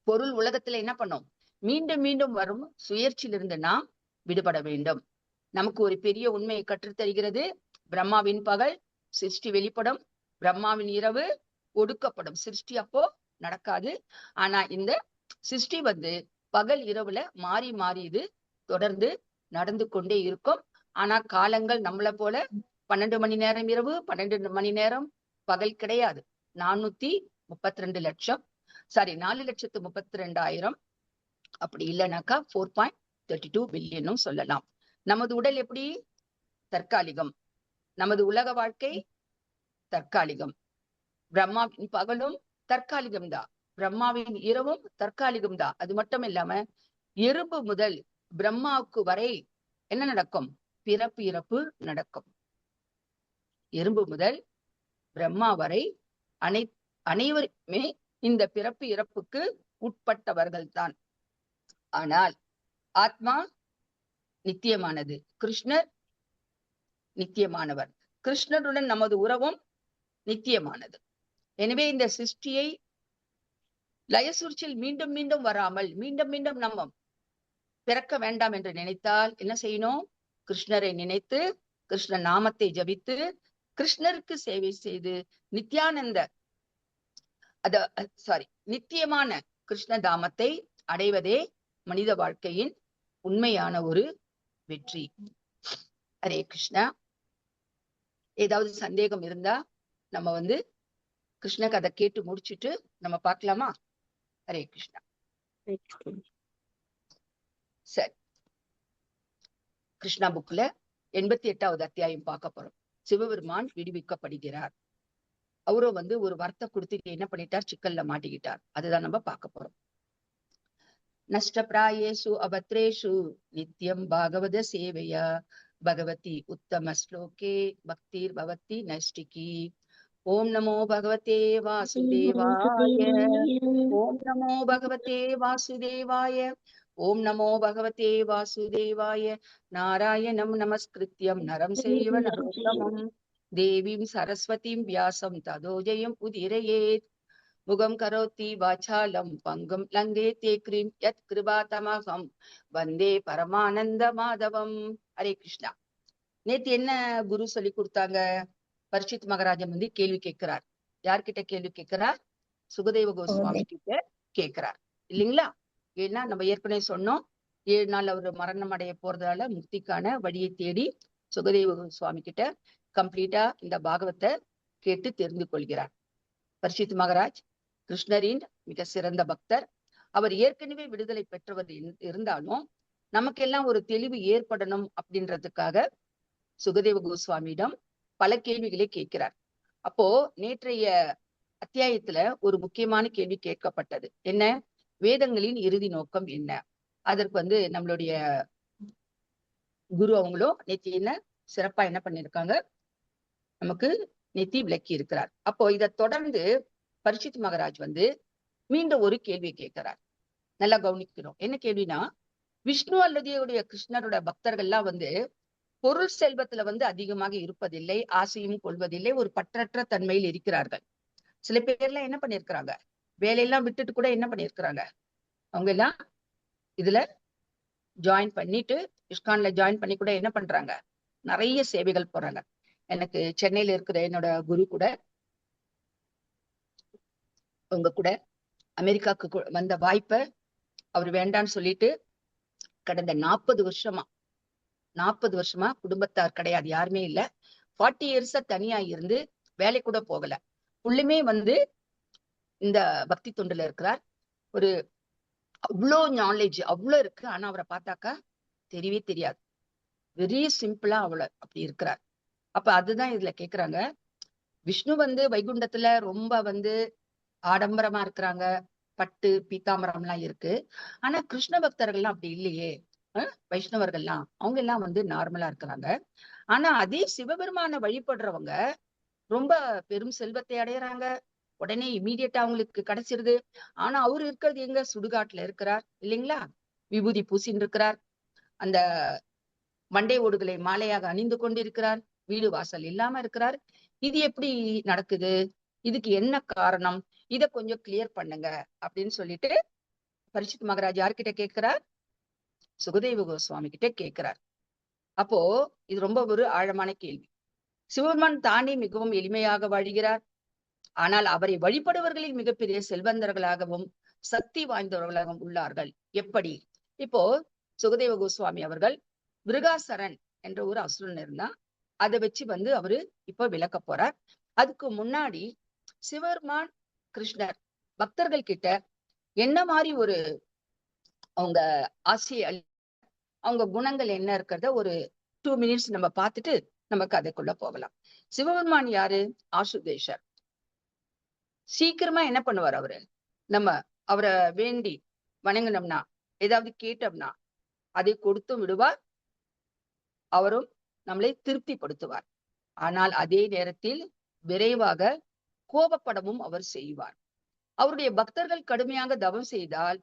பொருள் உலகத்துல என்ன பண்ணோம்? மீண்டும் மீண்டும் வரும் சுயற்சியிலிருந்து நாம் விடுபட வேண்டும். நமக்கு ஒரு பெரிய உண்மையை கற்றுத்தருகிறது. பிரம்மாவின் பகல் சிருஷ்டி வெளிப்படும், பிரம்மாவின் இரவு ஒடுக்கப்படும். சிருஷ்டி அப்போ நடக்காது. ஆனா இந்த சிருஷ்டி பகல் இரவுல மாறி மாறி இது தொடர்ந்து நடந்து கொண்டே இருக்கும். ஆனா காலங்கள் நம்மளை போல 12 மணி நேரம் இரவு, 12 மணி நேரம் பகல் கிடையாது. 432 லட்சம், 4,32,000, அப்படி இல்லைனாக்கா 4.32 பில்லியனும் சொல்லலாம். நமது உடல் எப்படி? தற்காலிகம். நமது உலக வாழ்க்கை தற்காலிகம். பிரம்மாவின் பகலும் தற்காலிகம்தான், பிரம்மாவின் இரவும் தற்காலிகம்தான். அது மட்டும் இல்லாம எறும்பு முதல் பிரம்மாவுக்கு வரை என்ன நடக்கும்? பிறப்பு இறப்பு நடக்கும். எறும்பு முதல் பிரம்மா வரை அனைவருமே இந்த பிறப்பு இறப்புக்கு உட்பட்டவர்கள் தான். ஆனால் ஆத்மா நித்தியமானது, கிருஷ்ணர் நித்தியமானவர். கிருஷ்ணருடன் நமது உறவும் நித்தியமானது. எனவே இந்த சிருஷ்டியை லயசூழ்ச்சியில் மீண்டும் மீண்டும் வராமல் மீண்டும் மீண்டும் நம்ம பிறக்க வேண்டாம் என்று நினைத்தால் என்ன செய்யணும்? கிருஷ்ணரை நினைத்து, கிருஷ்ண நாமத்தை ஜபித்து, கிருஷ்ணருக்கு சேவை செய்து நித்தியமான கிருஷ்ண தாமத்தை அடைவதே மனித வாழ்க்கையின் உண்மையான ஒரு வெற்றி. ஹரே கிருஷ்ணா. ஏதாவது சந்தேகம் இருந்தா நம்ம கிருஷ்ண கதை கேட்டு முடிச்சுட்டு நம்ம பார்க்கலாமா? ஹரே கிருஷ்ணா. சரி, கிருஷ்ணா புக்ல 88வது அத்தியாயம் பார்க்க போறோம். சிவபெருமான் விடுவிக்கப்படுகிறார். அவரும் ஒரு வார்த்தை கொடுத்து என்ன பண்ணிட்டார்? சிக்கல்ல மாட்டிக்கிட்டார். அதுதான் நம்ம பார்க்க போறோம். நஷ்டப்பிராயேஷு அபத்ரேஷு நித்யம் பாகவத சேவையா பகவதி உத்தம ஸ்லோகே பக்திர் பவதி நஷ்டிகி. ஓம் நமோ பகவதே வாசுதேவாய. ஓம் நமோ பகவதே வாசுதேவாய. ஓம் நமோ பகவதே வாசுதேவாய. நாராயணம் நமஸ்கிருத்யம் நரம் செய்வ நரோத்தமம் தேவீம் சரஸ்வதீம் வியாசம் ததோ ஜெயம் உதிரயேத். முகம் கரோத்தி வாசாலம் பங்கம் லங்கே தேக்ரீம் யத் கிருபாதமகம் வந்தே பரமானந்த மாதவம். ஹரே கிருஷ்ணா. நேத்து என்ன குரு சொல்லி கொடுத்தாங்க? பரீட்சித் மகாராஜன் கேள்வி கேட்கிறார். யார்கிட்ட கேள்வி கேட்கிறார்? சுகதேவ கோஸ்வாமி கிட்ட கேட்கிறார் இல்லைங்களா? ஏன்னா நம்ம ஏற்கனவே சொன்னோம், 7 நாள் அவர் மரணம் அடைய போறதால முக்திக்கான வழியை தேடி சுகதேவ கோஸ்வாமி கிட்ட கம்ப்ளீட்டா இந்த பாகவத்தை கேட்டு தெரிந்து கொள்கிறார். பரீட்சித் மகாராஜ் கிருஷ்ணரின் மிக சிறந்த பக்தர். அவர் ஏற்கனவே விடுதலை பெற்றவர் இருந்தாலும் நமக்கெல்லாம் ஒரு தெளிவு ஏற்படணும் அப்படின்றதுக்காக சுகதேவ கோஸ்வாமியிடம் பல கேள்விகளை கேட்கிறார். அப்போ நேற்றைய அத்தியாயத்துல ஒரு முக்கியமான கேள்வி கேட்கப்பட்டது. என்ன? வேதங்களின் இறுதி நோக்கம் என்ன? அதற்கு நம்மளுடைய குரு அவங்களும் நேற்று என்ன சிறப்பா என்ன பண்ணிருக்காங்க, நமக்கு நெத்தி விளக்கி இருக்கிறார். அப்போ இதை தொடர்ந்து பரீட்சித் மகாராஜ் மீண்டும் ஒரு கேள்வி கேட்கிறார். நல்லா கவனிக்கணும். என்ன கேள்வினா, விஷ்ணு அல்லது கிருஷ்ணரோட பக்தர்கள்லாம் பொருள் செல்வத்துல அதிகமாக இருப்பதில்லை, ஆசையும் கொள்வதில்லை, ஒரு பற்றற்ற தன்மையில் இருக்கிறார்கள். சில பேர்லாம் என்ன பண்ணிருக்கிறாங்க, வேலையெல்லாம் விட்டுட்டு கூட என்ன பண்ணிருக்கிறாங்க, அவங்க எல்லாம் இதுல ஜாயின் பண்ணிட்டு, இஸ்கான்ல ஜாயின் பண்ணி கூட என்ன பண்றாங்க, நிறைய சேவைகள் போறாங்க. எனக்கு சென்னையில இருக்கிற என்னோட குரு கூட உங்க கூட அமெரிக்காவுக்கு வந்த வாய்ப்பை அவர் வேண்டான்னு சொல்லிட்டு கடந்த 40 வருஷமா குடும்பத்தார் கிடையாது, யாருமே இல்ல, 40 இயர்ஸா தனியா இருந்து வேலை கூட போகல. உள்ளுமே இந்த பக்தி தொண்டுல இருக்கிறார். ஒரு அவ்வளோ நாலேஜ் அவ்வளோ இருக்கு. ஆனா அவரை பார்த்தாக்கா தெரியவே தெரியாது. வெரி சிம்பிளா அப்படி இருக்கிறார். அப்ப அதுதான் இதுல கேக்குறாங்க. விஷ்ணு வைகுண்டத்துல ரொம்ப ஆடம்பரமா இருக்கிறாங்க, பட்டு பீதாம்பரம் எல்லாம் இருக்கு. ஆனா கிருஷ்ண பக்தர்கள்லாம் அப்படி இல்லையே. வைஷ்ணவர்கள்லாம் அவங்க எல்லாம் நார்மலா இருக்கிறாங்க. ஆனா அதே சிவபெருமான வழிபடுறவங்க ரொம்ப பெரும் செல்வத்தை அடையறாங்க, உடனே இமீடியட்டா அவங்களுக்கு கிடைச்சிருது. ஆனா அவரு இருக்கிறது எங்க? சுடுகாட்டுல இருக்கிறார் இல்லைங்களா? விபூதி பூசின்னு இருக்கிறார், அந்த மண்டை ஓடுகளை மாலையாக அணிந்து கொண்டிருக்கிறார், வீடு வாசல் இல்லாம இருக்கிறார். இது எப்படி நடக்குது? இதுக்கு என்ன காரணம்? இத கொஞ்சம் கிளியர் பண்ணுங்க அப்படின்னு சொல்லிட்டு பரீட்சித் மகாராஜ் யார்கிட்ட கேட்கிறார்? சுகதேவ கோஸ்வாமி கிட்ட கேட்கிறார். அப்போ இது ரொம்ப ஒரு ஆழமான கேள்வி. சிவபெருமான் தானே மிகவும் எளிமையாக வாழ்கிறார். ஆனால் அவரை வழிபடுவர்களில் மிகப்பெரிய செல்வந்தர்களாகவும் சக்தி வாய்ந்தவர்களாகவும் உள்ளார்கள். எப்படி? இப்போ சுகதேவ கோஸ்வாமி அவர்கள் விருகாசரன் என்ற ஒரு அசுரன் இருந்தா, அதை வச்சு அவரு இப்ப விளக்க போறார். அதுக்கு முன்னாடி சிவபெருமான் கிருஷ்ணர் பக்தர்கள் கிட்ட என்ன மாதிரி ஒரு அவங்க ஆசையை, அவங்க குணங்கள் என்ன இருக்கிறத ஒரு 2 minutes நம்ம பார்த்துட்டு நம்ம கதைக்குள்ள போகலாம். சிவபெருமான் யாரு? ஆசுதேஷர். சீக்கிரமா என்ன பண்ணுவார் அவரு? நம்ம அவரை வேண்டி வணங்கினோம்னா, ஏதாவது கேட்டோம்னா அதை கொடுத்தும் விடுவார், அவரும் நம்மளை திருப்திப்படுத்துவார். ஆனால் அதே நேரத்தில் விரைவாக கோபப்படவும் அவர் செய்வார். அவருடைய பக்தர்கள் கடுமையாக தவம் செய்தால்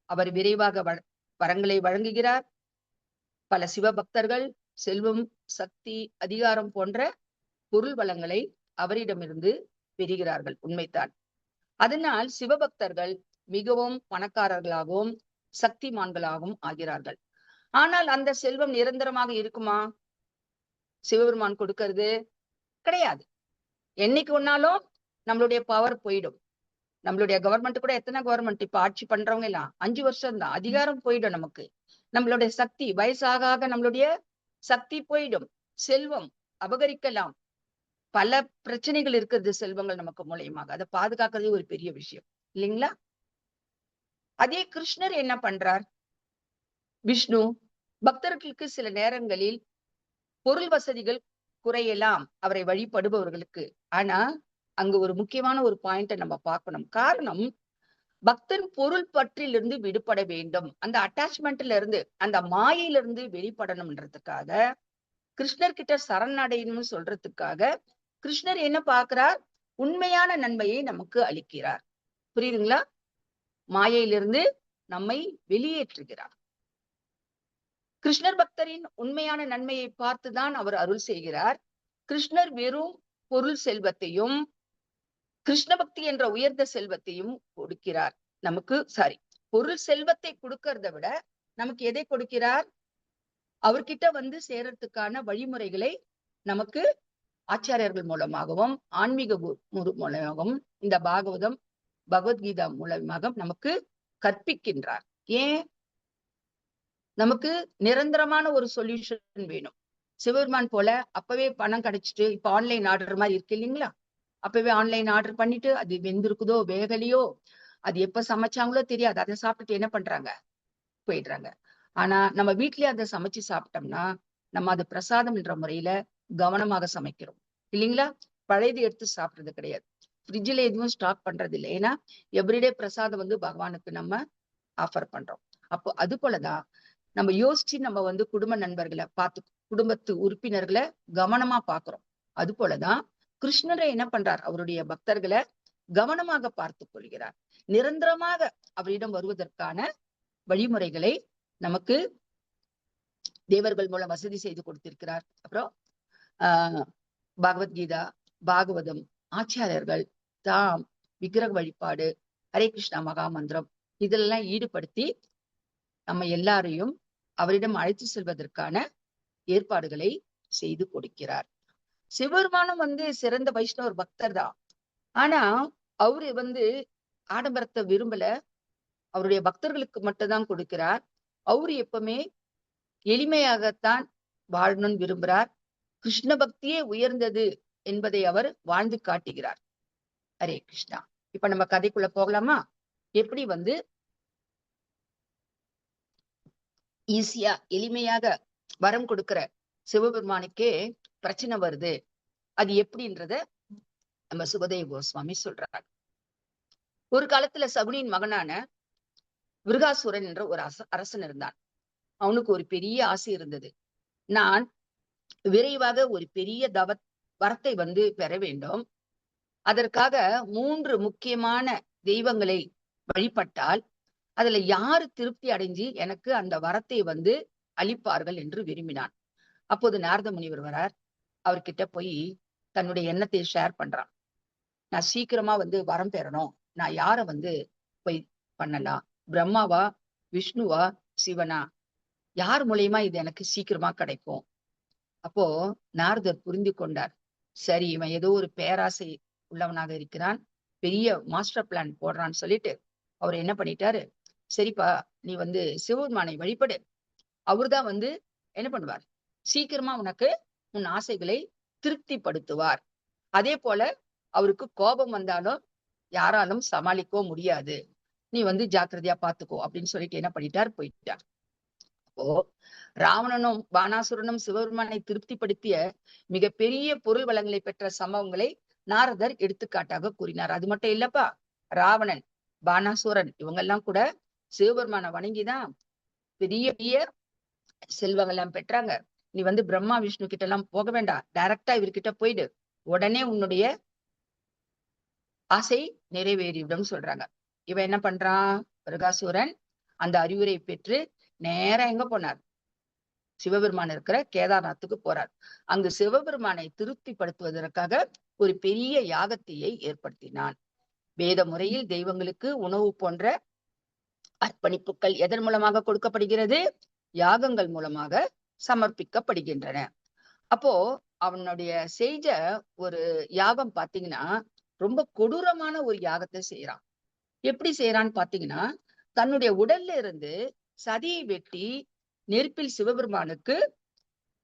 அவர் விரைவாக வரங்களை வழங்குகிறார். பல சிவபக்தர்கள் செல்வம், சக்தி, அதிகாரம் போன்ற பொருள் வளங்களை அவரிடமிருந்து பெறுகிறார்கள், உண்மைதான். அதனால் சிவபக்தர்கள் மிகவும் பணக்காரர்களாகவும் சக்திமான்களாகவும் ஆகிறார்கள். ஆனால் அந்த செல்வம் நிரந்தரமாக இருக்குமா? சிவபெருமான் கொடுக்கிறது கிடையாது. என்னைக்கு ஒன்னாலும் நம்மளுடைய பவர் போயிடும். நம்மளுடைய கவர்மெண்ட் கூட எத்தனை கவர்மெண்ட் இப்ப ஆட்சி பண்றவங்க எல்லாம் 5 வருஷம் தான், அதிகாரம் போயிடும் நமக்கு. நம்மளுடைய சக்தி வயசாக நம்மளுடைய சக்தி போயிடும், செல்வம் அபகரிக்கலாம், பல பிரச்சனைகள் இருக்கிறது செல்வங்கள் நமக்கு மூலியமாக. அதை பாதுகாக்கிறது ஒரு பெரிய விஷயம் இல்லைங்களா? அதே கிருஷ்ணர் என்ன பண்றார்? விஷ்ணு பக்தர்களுக்கு சில நேரங்களில் பொருள் வசதிகள் குறையலாம் அவரை வழிபடுபவர்களுக்கு. ஆனா அங்க ஒரு முக்கியமான ஒரு பாயிண்ட நம்ம பார்க்கணும். காரணம், பக்தன் பொருள் பற்றிலிருந்து விடுபட வேண்டும், அந்த அட்டாச்மெண்ட்ல இருந்து, அந்த மாயிலிருந்து வெளிப்படணும்ன்றதுக்காக, கிருஷ்ணர் கிட்ட சரணடையணும்னு சொல்றதுக்காக கிருஷ்ணர் என்ன பார்க்கிறார்? உண்மையான நன்மையை நமக்கு அளிக்கிறார். புரியுதுங்களா? மாயையிலிருந்து நம்மை வெளியேற்றுகிறார். கிருஷ்ணர் பக்தரின் உண்மையான நன்மையை பார்த்துதான் அவர் அருள் செய்கிறார். கிருஷ்ணர் வெறும் பொருள் செல்வத்தையும் கிருஷ்ண பக்தி என்ற உயர்ந்த செல்வத்தையும் கொடுக்கிறார் நமக்கு. பொருள் செல்வத்தை கொடுக்கறத விட நமக்கு எதை கொடுக்கிறார்? அவர்கிட்ட சேரத்துக்கான வழிமுறைகளை நமக்கு ஆச்சாரியர்கள் மூலமாகவும் ஆன்மீக மூலமாகவும் இந்த பாகவதம் பகவத்கீதா மூலமாக நமக்கு கற்பிக்கின்றார். ஏன்? நமக்கு நிரந்தரமான ஒரு சொல்யூஷன் வேணும். சிவபெருமான் போல அப்பவே பணம் கிடைச்சிட்டு இப்ப ஆன்லைன் ஆர்டர் மாதிரி இருக்கு இல்லைங்களா? அப்பவே ஆன்லைன் ஆர்டர் பண்ணிட்டு அது வெந்திருக்குதோ வேகலையோ, அது எப்ப சமைச்சாங்களோ தெரியாது, அதை சாப்பிட்டுட்டு என்ன பண்றாங்க? போயிடுறாங்க. ஆனா நம்ம வீட்லயே அதை சமைச்சு சாப்பிட்டோம்னா நம்ம அது பிரசாதம் என்ற முறையில கவனமாக சமைக்கிறோம் இல்லைங்களா? பழையது எடுத்து சாப்பிடுறது கிடையாது, ஃப்ரிட்ஜ்ல எதுவும் ஸ்டாக் பண்றது இல்லை. ஏன்னா எவ்ரிடே பிரசாதம் பகவானுக்கு நம்ம ஆஃபர் பண்றோம். அப்போ அது போலதான் நம்ம யோசிச்சு நம்ம குடும்ப நண்பர்களை பார்த்து, குடும்பத்து உறுப்பினர்களை கவனமா பாக்குறோம். அது போலதான் கிருஷ்ணரை என்ன பண்றார்? அவருடைய பக்தர்களை கவனமாக பார்த்து கொள்கிறார். நிரந்தரமாக அவரிடம் வருவதற்கான வழிமுறைகளை நமக்கு தேவர்கள் மூலம் வசதி செய்து கொடுத்திருக்கிறார். அப்புறம் பகவத்கீதா, பாகவதம், ஆச்சாரியர்கள் தாம், விக்கிரக வழிபாடு, ஹரே கிருஷ்ணா மகா மந்திரம் இதெல்லாம் ஈடுபடுத்தி நம்ம எல்லாரையும் அவரிடம் அழைத்து செல்வதற்கான ஏற்பாடுகளை செய்து கொடுக்கிறார். சிவபெருமானும் சிறந்த வைஷ்ணவர் பக்தர் தான். ஆனா அவரு ஆடம்பரத்தை விரும்பல, அவருடைய பக்தர்களுக்கு மட்டும்தான் கொடுக்கிறார். அவரு எப்பவுமே எளிமையாகத்தான் வாழணும்னு விரும்புறார். கிருஷ்ண பக்தியே உயர்ந்தது என்பதை அவர் வாழ்ந்து காட்டுகிறார். ஹரே கிருஷ்ணா. இப்ப நம்ம கதைக்குள்ள போகலாமா? எப்படி ஈஸியா எளிமையாக வரம் கொடுக்கிற சிவபெருமானுக்கே பிரச்சனை வருது, அது எப்படின்றத நம்ம சுகதேவ கோஸ்வாமி சொல்றாங்க. ஒரு காலத்துல சகுனியின் மகனான விருகாசுரன் என்ற ஒரு அரசன் இருந்தான். அவனுக்கு ஒரு பெரிய ஆசை இருந்தது. நான் விரைவாக ஒரு பெரிய வரத்தை பெற வேண்டும். அதற்காக 3 முக்கியமான தெய்வங்களை வழிபட்டால் அதுல யாரு திருப்தி அடைஞ்சு எனக்கு அந்த வரத்தை அளிப்பார்கள் என்று விரும்பினான். அப்போது நாரத முனிவர் வரார். அவர்கிட்ட போய் தன்னுடைய எண்ணத்தை ஷேர் பண்றான். நான் சீக்கிரமா வரம் பெறணும், நான் யார போய் பண்ணலாம்? பிரம்மாவா, விஷ்ணுவா, சிவனா? யார் மூலியமா இது எனக்கு சீக்கிரமா கிடைக்கும்? அப்போ நாரதர் புரிந்து கொண்டார். சரி, இவன் ஏதோ ஒரு பேராசை உள்ளவனாக இருக்கிறான், பெரிய மாஸ்டர் பிளான் போடுறான்னு சொல்லிட்டு அவர் என்ன பண்ணிட்டாரு, சரிப்பா நீ சிவபெருமானை வழிபடு, அவர்தான் என்ன பண்ணுவார், சீக்கிரமா உனக்கு உன் ஆசைகளை திருப்திப்படுத்துவார். அதே போல அவருக்கு கோபம் வந்தாலும் யாராலும் சமாளிக்கவும் முடியாது, நீ ஜாக்கிரதையா பாத்துக்கோ அப்படின்னு சொல்லிட்டு என்ன பண்ணிட்டார், போயிட்டார். அப்போ ராவணனும் பானாசுரனும் சிவபெருமானை திருப்திப்படுத்திய மிகப்பெரிய பொருள் வளங்களை பெற்ற சம்பவங்களை நாரதர் எடுத்துக்காட்டாக கூறினார். அது மட்டும் இல்லப்பா, ராவணன், பானாசுரன் இவங்கெல்லாம் கூட சிவபெருமானை வணங்கிதான் பெரிய பெரிய செல்வங்கள் எல்லாம் பெற்றாங்க. நீ பிரம்மா விஷ்ணு கிட்ட எல்லாம் போக வேண்டாம், டைரக்டா இவர்கிட்ட போயிடு, உடனே உன்னுடைய ஆசை நிறைவேறிவிடும் சொல்றாங்க. இவன் என்ன பண்றான், விருகாசுரன் அந்த அறிவுரை பெற்று நேரா எங்க போனார், சிவபெருமான் இருக்கிற கேதார்நாத்துக்கு போறார். அங்கு சிவபெருமானை திருப்திப்படுத்துவதற்காக ஒரு பெரிய யாகத்தையை ஏற்படுத்தினான். வேத முறையில் தெய்வங்களுக்கு உணவு போன்ற அர்ப்பணிப்புகள் எதன் மூலமாக கொடுக்கப்படுகிறது, யாகங்கள் மூலமாக சமர்ப்பிக்கப்படுகின்றன. அப்போ அவனுடைய செஞ்ச ஒரு யாகம் பாத்தீங்கன்னா ரொம்ப கொடூரமான ஒரு யாகத்தை செய்யறான். எப்படி செய்யறான்னு பாத்தீங்கன்னா, தன்னுடைய உடல்ல இருந்து சதியை வெட்டி நெருப்பில் சிவபெருமானுக்கு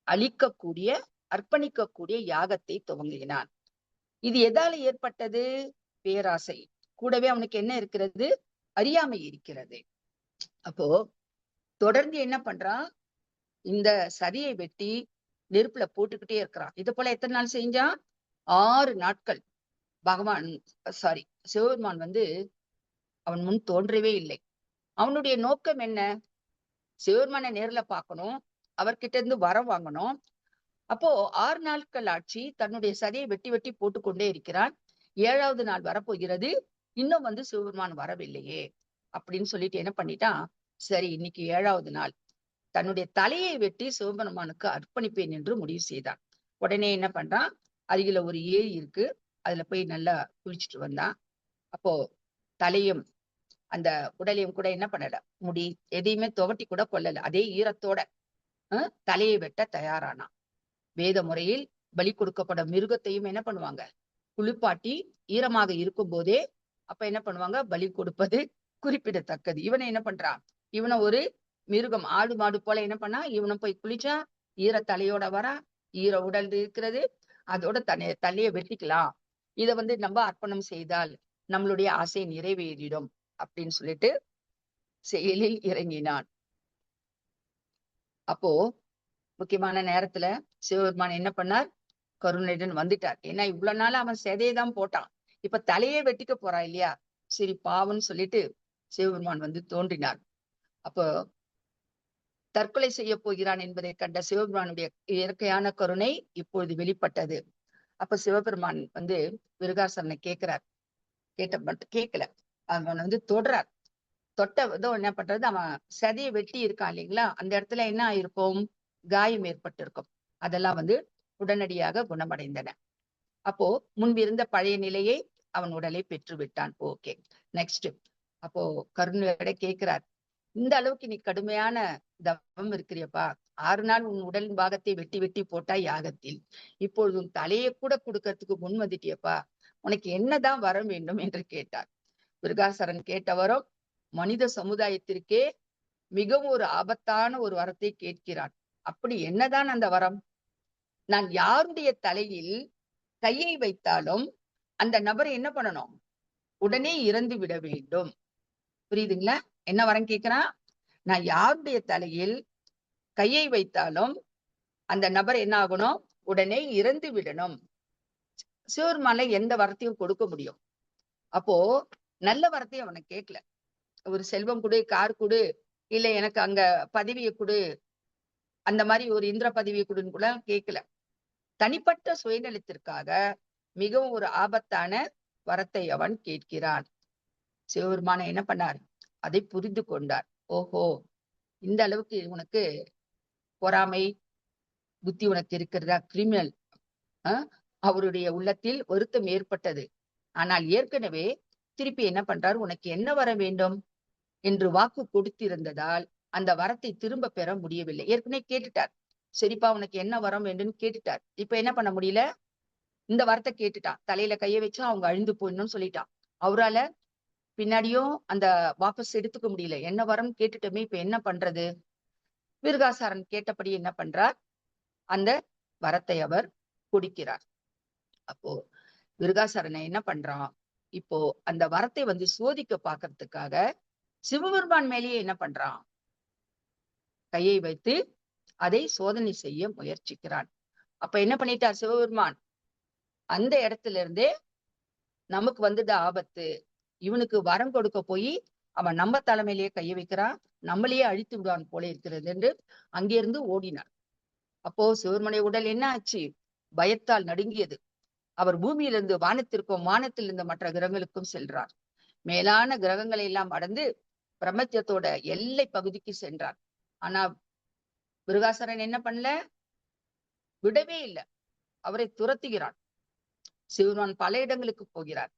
அளிக்கக்கூடிய அர்ப்பணிக்கக்கூடிய யாகத்தை துவங்கினான். இது எதால ஏற்பட்டது, பேராசை. கூடவே அவனுக்கு என்ன இருக்கிறது, அறியாமை இருக்கிறது. அப்போ தொடர்ந்து என்ன பண்றான், இந்த சதியை வெட்டி நெருப்புல போட்டுக்கிட்டே இருக்கிறான். இது போல எத்தனை நாள் செஞ்சான், 6 நாட்கள் சிவபெருமான் அவன் முன் தோன்றவே இல்லை. அவனுடைய நோக்கம் என்ன, சிவபெருமானை நேர்ல பார்க்கணும், அவர்கிட்ட இருந்து வரம் வாங்கணும். அப்போ 6 நாட்கள் ஆட்சி தன்னுடைய சதியை வெட்டி வெட்டி போட்டுக்கொண்டே இருக்கிறான். 7வது நாள் வரப்போகிறது, இன்னும் சிவபெருமான் வரவில்லையே அப்படின்னு சொல்லிட்டு என்ன பண்ணிட்டான், சரி இன்னைக்கு 7வது நாள், தன்னுடைய தலையை வெட்டி சிவபெருமானுக்கு அர்ப்பணிப்பேன் என்று முடிவு செய்தான். உடனே என்ன பண்றான், அருகில ஒரு ஏரி இருக்கு, அதுல போய் நல்லா குளிச்சுட்டு வந்தான். அப்போ தலையும் அந்த உடலையும் கூட என்ன பண்ணல, முடி எதையுமே துவட்டி கூட கொள்ளல, அதே ஈரத்தோட தலையை வெட்ட தயாரானான். வேத முறையில் பலி கொடுக்கப்படும் மிருகத்தையும் என்ன பண்ணுவாங்க, குளிப்பாட்டி ஈரமாக இருக்கும் போதே அப்ப என்ன பண்ணுவாங்க, பலி கொடுப்பது குறிப்பிடத்தக்கது. இவனை என்ன பண்றான், இவனை ஒரு மிருகம் ஆடு மாடு போல என்ன பண்ணா, இவனும் போய் குளிச்சா, ஈர தலையோட வரா, ஈர உடல் இருக்கிறது, அதோட தலையை வெட்டிக்கலாம், இத நம்ம அர்ப்பணம் செய்தால் நம்மளுடைய ஆசை நிறைவேறிடும் அப்படின்னு சொல்லிட்டு செயலில் இறங்கினான். அப்போ முக்கியமான நேரத்துல சிவபெருமான் என்ன பண்ணார், கருணையுடன் வந்துட்டார். ஏன்னா இவ்வளவு நாள் அவன் செதையதான் போட்டான், இப்ப தலையே வெட்டிக்க போறான் இல்லையா, சரி பாவம்னு சொல்லிட்டு சிவபெருமான் தோன்றினார். அப்போ தற்கொலை செய்ய போகிறான் என்பதை கண்ட சிவபெருமானுடைய இயற்கையான கருணை இப்பொழுது வெளிப்பட்டது. அப்ப சிவபெருமான் விருகாசரனை கேட்கிறார், கேட்கல, அவன் தொடுறார். தொட்ட என்ன பண்றது, அவன் சதியை வெட்டி இருக்கான் இல்லைங்களா, அந்த இடத்துல என்ன ஆயிருக்கும், காயம் ஏற்பட்டு இருக்கும். அதெல்லாம் உடனடியாக குணமடைந்தன. அப்போ முன்பிருந்த பழைய நிலையை அவன் உடலை பெற்று விட்டான். Okay, next. அப்போ கருணையோட கேட்கிறார், இந்த அளவுக்கு நீ கடுமையான தவம் இருக்கிறியப்பா, 6 நாள் உன் உடல் பாகத்தை வெட்டி வெட்டி போட்டாய் யாகத்தில், இப்பொழுது உன் தலையை கூட கொடுக்கறதுக்கு முன் வந்துட்டியப்பா, உனக்கு என்னதான் வரம் வேண்டும் என்று கேட்டார். விருகாசரன் கேட்ட வரம் மனித சமுதாயத்திற்கே மிகவும் ஒரு ஆபத்தான ஒரு வரத்தை கேட்கிறான். அப்படி என்னதான் அந்த வரம்? நான் யாருடைய தலையில் கையை வைத்தாலும் அந்த நபர் என்ன பண்ணணும்? உடனே இறந்து விட வேண்டும். புரியுதுங்களா? என்ன வரம் கேட்கிறான்? நான் யாருடைய தலையில் கையை வைத்தாலும் அந்த நபர் என்ன ஆகணும்? உடனே இறந்து விடணும். சிவருமால எந்த வரத்தையும் கொடுக்க முடியும். அப்போ நல்ல வரத்தையும் அவனை கேட்கல. ஒரு செல்வம் கொடு, கார் கொடு, இல்ல எனக்கு அங்க பதவியை கொடு, அந்த மாதிரி ஒரு இந்திர பதவியை கொடுன்னு கூட கேட்கல. தனிப்பட்ட சுயநலத்திற்காக மிகவும் ஒரு ஆபத்தான வரத்தை அவன் கேட்கிறான். சிவபெருமான என்ன பண்ணார்? அதை புரிந்து கொண்டார். ஓஹோ, இந்த அளவுக்கு உனக்கு பொறாமை புத்தி உனக்கு இருக்கிறதா? கிரிமினல். அவருடைய உள்ளத்தில் வருத்தம் ஏற்பட்டது. ஆனால் ஏற்கனவே திருப்பி என்ன பண்றாரு? உனக்கு என்ன வர வேண்டும் என்று வாக்கு கொடுத்திருந்ததால் அந்த வரத்தை திரும்ப பெற முடியவில்லை. ஏற்கனவே கேட்டுட்டார். சரிப்பா, உனக்கு என்ன வரம் வேண்டும்னு கேட்டுட்டார். இப்ப என்ன பண்ண முடியல? இந்த வரத்தை கேட்டுட்டான். தலையில கைய வச்சா அவங்க அழிந்து போயிடணும்னு சொல்லிட்டான். அவரால பின்னாடியும் அந்த வாபஸ் எடுத்துக்க முடியல. என்ன வரம் கேட்டுட்டோமே, இப்ப என்ன பண்றது? விருகாசாரன் கேட்டபடி என்ன பண்றார்? அந்த வரத்தை அவர் கொடுக்கிறார். அப்போ விருகாசரனை என்ன பண்றான்? இப்போ அந்த வரத்தை சோதிக்க பாக்குறதுக்காக சிவபெருமான் மேலேயே என்ன பண்றான்? கையை வைத்து அதை சோதனை செய்ய முயற்சிக்கிறான். அப்ப என்ன பண்ணிட்டார் சிவபெருமான்? அந்த இடத்துல இருந்தே நமக்கு வந்துட்ட ஆபத்து, இவனுக்கு வரம் கொடுக்க போய் அவன் நம்ம தலைமையிலேயே கையை வைக்கிறான், நம்மளையே அழித்து விடுவான் போல இருக்கிறது என்று அங்கிருந்து ஓடினார். அப்போ சிவபெருமானுடைய உடல் என்ன ஆச்சு? பயத்தால் நடுங்கியது. அவர் பூமியிலிருந்து வானத்திற்கும் வானத்திலிருந்து மற்ற கிரகங்களுக்கும் சென்றார். மேலான கிரகங்களை எல்லாம் அடர்ந்து பிரபஞ்சத்தோட எல்லை பகுதிக்கு சென்றார். ஆனா விருகாசரன் என்ன பண்ணல? விடவே இல்லை. அவரை துரத்துகிறான். சிவபெருமான் பல இடங்களுக்கு போகிறார்.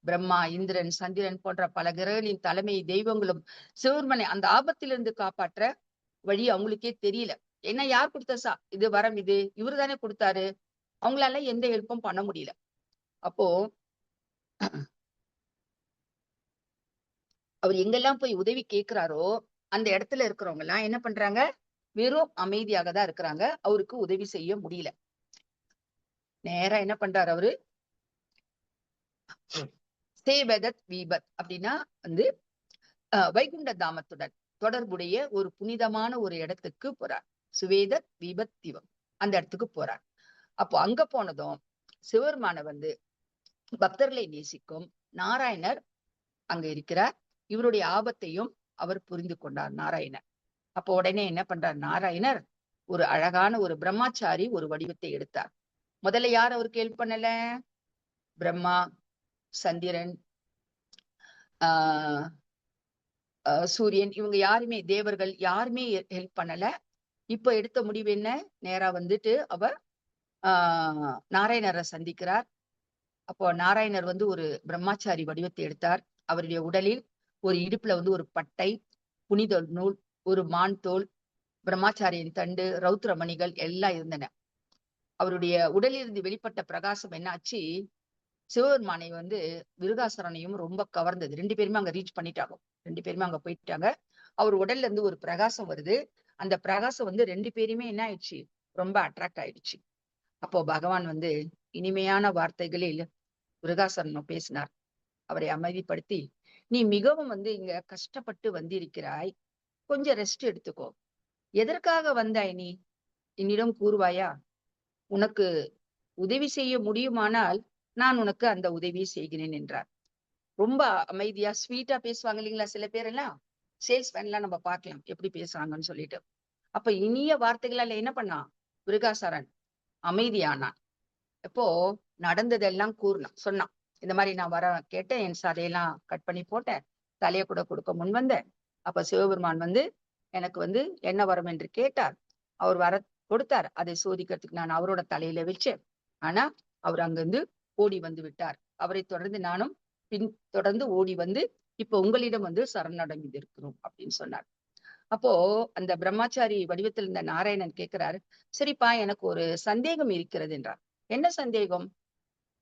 பிரம்மா, இந்திரன், சந்திரன் போன்ற பல கிரகங்களின் தலைமை தெய்வங்களும் சிவபெருமானை அந்த ஆபத்திலிருந்து காப்பாற்ற வழி அவங்களுக்கே தெரியல. ஏன்னா யார் கொடுத்த இது வரம்? இது இவரு தானே கொடுத்தாரு. அவங்களால எந்த ஹெல்ப்பும் பண்ண முடியல. அப்போ அவர் எங்கெல்லாம் போய் உதவி கேட்கிறாரோ அந்த இடத்துல இருக்கிறவங்க எல்லாம் என்ன பண்றாங்க? வெறும் அமைதியாக தான் இருக்கிறாங்க. அவருக்கு உதவி செய்ய முடியல. நேரா என்ன பண்றாரு அவரு? சேவதத் வீபத் அப்படின்னா வைகுண்ட தாமத்துடன் தொடர்புடைய ஒரு புனிதமான ஒரு இடத்துக்கு போறார். சுவேதத் வீபத் தீவம், அந்த இடத்துக்கு போறார். அப்போ அங்க போனதும் சிவபெருமான பக்தர்களை நேசிக்கும் நாராயணர் அங்க இருக்கிறார். இவருடைய ஆபத்தையும் அவர் புரிந்து கொண்டார் நாராயணர். அப்போ உடனே என்ன பண்றார் நாராயணர்? ஒரு அழகான ஒரு பிரம்மாச்சாரி ஒரு வடிவத்தை எடுத்தார். முதல்ல யார் அவருக்கு ஹெல்ப் பண்ணல? பிரம்மா, சந்திரன், சூரியன், இவங்க யாருமே, தேவர்கள் யாருமே ஹெல்ப் பண்ணல. இப்ப எடுத்த முடிவு என்ன? நேரா அவர் நாராயணரை சந்திக்கிறார். அப்போ நாராயணர் ஒரு பிரம்மாச்சாரி வடிவத்தை எடுத்தார். அவருடைய உடலில் ஒரு இடுப்புல ஒரு பட்டை, புனித நூல், ஒரு மான் தோல், பிரம்மாச்சாரியின் தண்டு, ரௌத்ரமணிகள் எல்லாம் இருந்தன. அவருடைய உடலிலிருந்து வெளிப்பட்ட பிரகாசம் என்னாச்சு? சிவபெருமானை விருகாசரனையும் ரொம்ப கவர்ந்தது. 2 பேருமே அங்க ரீச் பண்ணிட்டாங்க. 2 பேருமே அங்க போயிட்டாங்க. அவர் உடல்ல இருந்து ஒரு பிரகாசம் வருது. அந்த பிரகாசம் 2 பேருமே என்ன ஆயிடுச்சு? ரொம்ப அட்ராக்ட் ஆயிடுச்சு. அப்போ பகவான் இனிமையான வார்த்தைகளில் விருகாசரன் பேசினார். அவரை அமைதிப்படுத்தி, நீ மிகவும் இங்க கஷ்டப்பட்டு வந்திருக்கிறாய், கொஞ்சம் ரெஸ்ட் எடுத்துக்கோ. எதற்காக வந்தாய் நீ? என்னிடம் கூறுவாயா? உனக்கு உதவி செய்ய முடியுமானால் நான் உனக்கு அந்த உதவியை செய்கிறேன் என்றார். ரொம்ப அமைதியா ஸ்வீட்டா பேசுவாங்க இல்லைங்களா சில பேர் எல்லாம். சேல்ஸ்மேன் எல்லாம் நம்ம பார்க்கலாம் எப்படி பேசுறாங்கன்னு சொல்லிட்டு. அப்ப இனிய வார்த்தைகளால என்ன பண்ணான் விருகாசரன்? அமைதியானான். இப்போ நடந்ததெல்லாம் கூறினான், சொன்னான். இந்த மாதிரி நான் வர கேட்டேன், என் சதையெல்லாம் கட் பண்ணி போட்டேன், தலையை கூட கொடுக்க முன் வந்தேன். அப்ப சிவபெருமான் எனக்கு என்ன வரும் என்று கேட்டார். அவர் வர கொடுத்தார். அதை சோதிக்கிறதுக்கு நான் அவரோட தலையில வச்சேன். ஆனா அவர் அங்கிருந்து ஓடி விட்டார். அவரை தொடர்ந்து நானும் பின் தொடர்ந்து ஓடி இப்ப உங்களிடம் சரணடைந்து இருக்கிறோம் அப்படின்னு சொன்னார். அப்போ அந்த பிரம்மாச்சாரி வடிவத்தில் இருந்த நாராயணன் கேட்கிறாரு, சரிப்பா எனக்கு ஒரு சந்தேகம் இருக்கிறது என்றார். என்ன சந்தேகம்?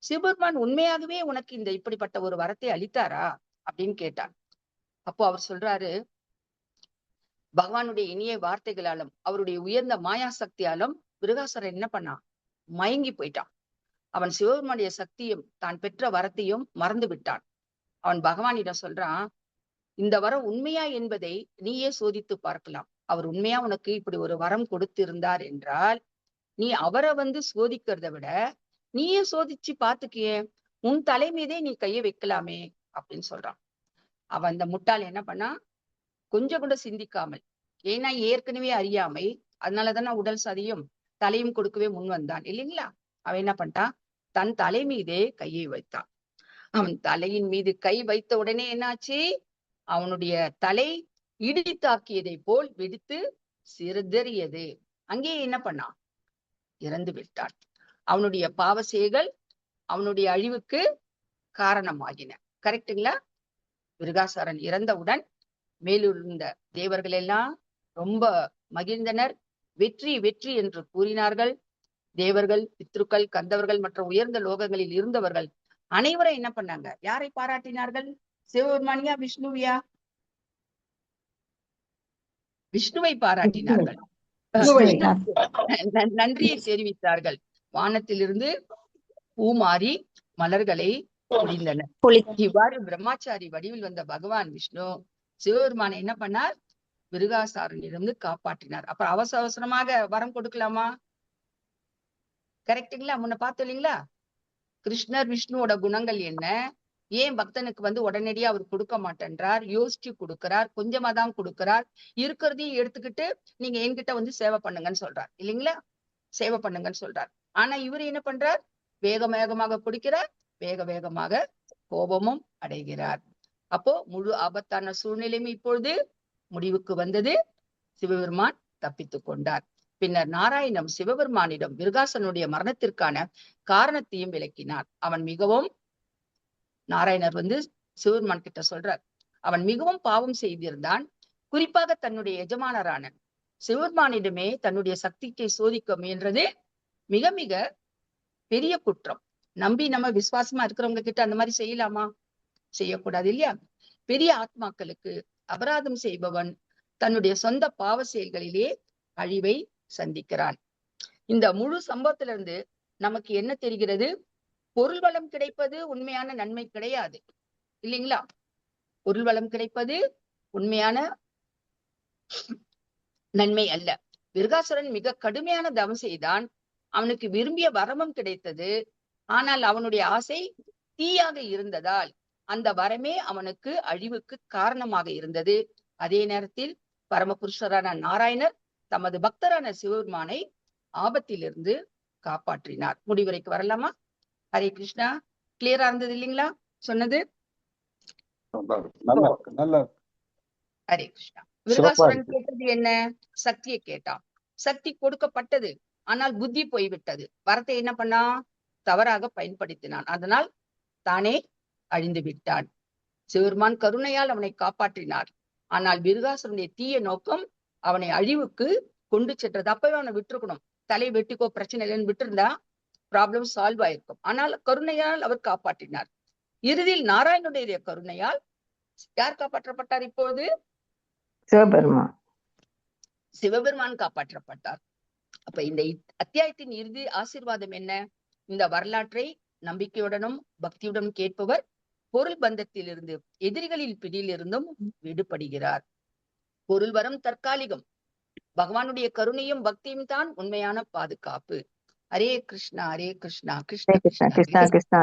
சிவபெருமான் உண்மையாகவே உனக்கு இந்த இப்படிப்பட்ட ஒரு வரத்தை அளித்தாரா அப்படின்னு கேட்டார். அப்போ அவர் சொல்றாரு, பகவானுடைய இனிய வார்த்தைகளாலும் அவருடைய உயர்ந்த மாயா சக்தியாலும் விருகாசுரன் என்ன பண்ணான்? மயங்கி போயிட்டான். அவன் சிவபெருமானுடைய சக்தியும் தான் பெற்ற வரத்தையும் மறந்து விட்டான். அவன் பகவானிடம் சொல்றான், இந்த வரம் உண்மையா என்பதை நீயே சோதித்து பார்க்கலாம். அவர் உண்மையா உனக்கு இப்படி ஒரு வரம் கொடுத்திருந்தார் என்றால் நீ அவரை சோதிக்கிறத விட நீயே சோதிச்சு பாத்துக்கியே, உன் தலை மீதே நீ கையை வைக்கலாமே அப்படின்னு சொல்றான். அவன் அந்த முட்டாள் என்ன பண்ணா, கொஞ்சம் கூட சிந்திக்காமல், ஏன்னா ஏற்கனவே அறியாமை, அதனாலதானே உடல் சதியும் தலையும் கொடுக்கவே முன் வந்தான் இல்லைங்களா? அவன் என்ன பண்ணிட்டான், தன் தலை மீதே கையை வைத்தான். அவன் தலையின் மீது கை வைத்த உடனே என்னாச்சு, அவனுடைய தலை இடி தாக்கியதை போல் வெடித்து சிதறியது. அங்கே என்ன பண்ணான்? இறந்து விட்டான். அவனுடைய பாவசெயல்கள் அவனுடைய அழிவுக்கு காரணமாகின. கரெக்டுங்களா? விருகாசுரன் இறந்தவுடன் மேலிருந்த தேவர்கள் எல்லாம் ரொம்ப மகிழ்ந்தனர். வெற்றி வெற்றி என்று கூறினார்கள். தேவர்கள், பித்ருக்கள், கந்தவர்கள் மற்றும் உயர்ந்த லோகங்களில் இருந்தவர்கள் அனைவரும் என்ன பண்ணாங்க? யாரை பாராட்டினார்கள்? சிவபெருமானியா, விஷ்ணுவியா? விஷ்ணுவை பாராட்டினார்கள். நன்றியை தெரிவித்தார்கள். வானத்திலிருந்து பூமாரி மலர்களை பொழிந்தனர். இவ்வாறு பிரம்மாச்சாரி வடிவில் வந்த பகவான் விஷ்ணு சிவபெருமானை என்ன பண்ணார்? விருகாசுரனிடமிருந்து காப்பாற்றினார். அப்புறம் அவசர அவசரமாக வரம் கொடுக்கலாமா? கரெக்டுங்களா? முன்ன பார்த்தோம் இல்லைங்களா? கிருஷ்ணர் விஷ்ணுவோட குணங்கள் என்ன, ஏன் பக்தனுக்கு உடனடியா அவர் கொடுக்க மாட்டேன்றார், யோசிச்சு கொடுக்கிறார், கொஞ்சமா தான் கொடுக்கிறார், இருக்கிறதையும் எடுத்துக்கிட்டு நீங்க என்கிட்ட சேவை பண்ணுங்கன்னு சொல்றார் இல்லைங்களா? சேவை பண்ணுங்கன்னு சொல்றார். ஆனா இவரு என்ன பண்றார்? வேக வேகமாக கொடுக்கிறார், வேக வேகமாக கோபமும் அடைகிறார். அப்போ முழு ஆபத்தான சூழ்நிலையும் இப்பொழுது முடிவுக்கு வந்தது. சிவபெருமான் தப்பித்துக் கொண்டார். பின்னர் நாராயணம் சிவபெருமானிடம் விருகாசனுடைய மரணத்திற்கான காரணத்தையும் விளக்கினார். அவன் மிகவும் நாராயணர் சிவபெருமான் கிட்ட சொல்றார், அவன் மிகவும் பாவம் செய்திருந்தான். குறிப்பாக தன்னுடைய எஜமானரான சிவபெருமானிடமே தன்னுடைய சக்தியை சோதிக்க முயன்றது மிக மிக பெரிய குற்றம். நம்பி நம்ம விசுவாசமா இருக்கிறவங்க கிட்ட அந்த மாதிரி செய்யலாமா? செய்யக்கூடாது இல்லையா? பெரிய ஆத்மாக்களுக்கு அபராதம் செய்பவன் தன்னுடைய சொந்த பாவ செயல்களிலே அழிவை சந்திக்கிறான். இந்த முழு சம்பவத்திலிருந்து நமக்கு என்ன தெரிகிறது? பொருள் வளம் கிடைப்பது உண்மையான நன்மை கிடையாது இல்லைங்களா? பொருள் வளம் கிடைப்பது உண்மையான நன்மை அல்ல. விருகாசுரன் மிக கடுமையான தவம் செய்தான். அவனுக்கு விரும்பிய வரமும் கிடைத்தது. ஆனால் அவனுடைய ஆசை தீயாக இருந்ததால் அந்த வரமே அவனுக்கு அழிவுக்கு காரணமாக இருந்தது. அதே நேரத்தில் பரமபுருஷரான நாராயணர் தமது பக்தரான சிவபெருமானை ஆபத்திலிருந்து காப்பாற்றினார். முடிவுரைக்கு வரலாமா? ஹரே கிருஷ்ணா. கிளியரா இருந்தது இல்லைங்களா சொன்னது? ஹரே கிருஷ்ணா. விருகாசுரன் கேட்டது என்ன? சக்தியை கேட்டான். சக்தி கொடுக்கப்பட்டது, ஆனால் புத்தி போய்விட்டது. வரத்தை என்ன பண்ணா? தவறாக பயன்படுத்தினான். அதனால் தானே அழிந்து விட்டான். சிவபெருமான் கருணையால் அவனை காப்பாற்றினார். ஆனால் விருகாசுரனுடைய தீய நோக்கம் அவனை அழிவுக்கு கொண்டு சென்றது. அப்பவே அவனை விட்டுருக்கணும். தலை வெட்டிக்கோ, பிரச்சனை இல்லைன்னு விட்டுருந்தா ப்ராப்ளம் சால்வ் ஆயிருக்கும். ஆனால் கருணையால் அவர் காப்பாற்றினார். இறுதியில் நாராயணனுடைய கருணையால் யார் காப்பாற்றப்பட்டார்? இப்போது சிவபெருமான். சிவபெருமான் காப்பாற்றப்பட்டார். அப்ப இந்த அத்தியாயத்தின் இறுதி ஆசீர்வாதம் என்ன? இந்த வரலாற்றை நம்பிக்கையுடனும் பக்தியுடனும் கேட்பவர் பொருள் பந்தத்திலிருந்து, எதிரிகளின் பிடியிலிருந்தும் விடுபடுகிறார். பொருள் வரம் தற்காலிகம். பகவானுடைய கருணையும் பக்தியும் தான் உண்மையான பாதுகாப்பு. ஹரே கிருஷ்ணா ஹரே கிருஷ்ணா கிருஷ்ண கிருஷ்ணா கிருஷ்ணா கிருஷ்ணா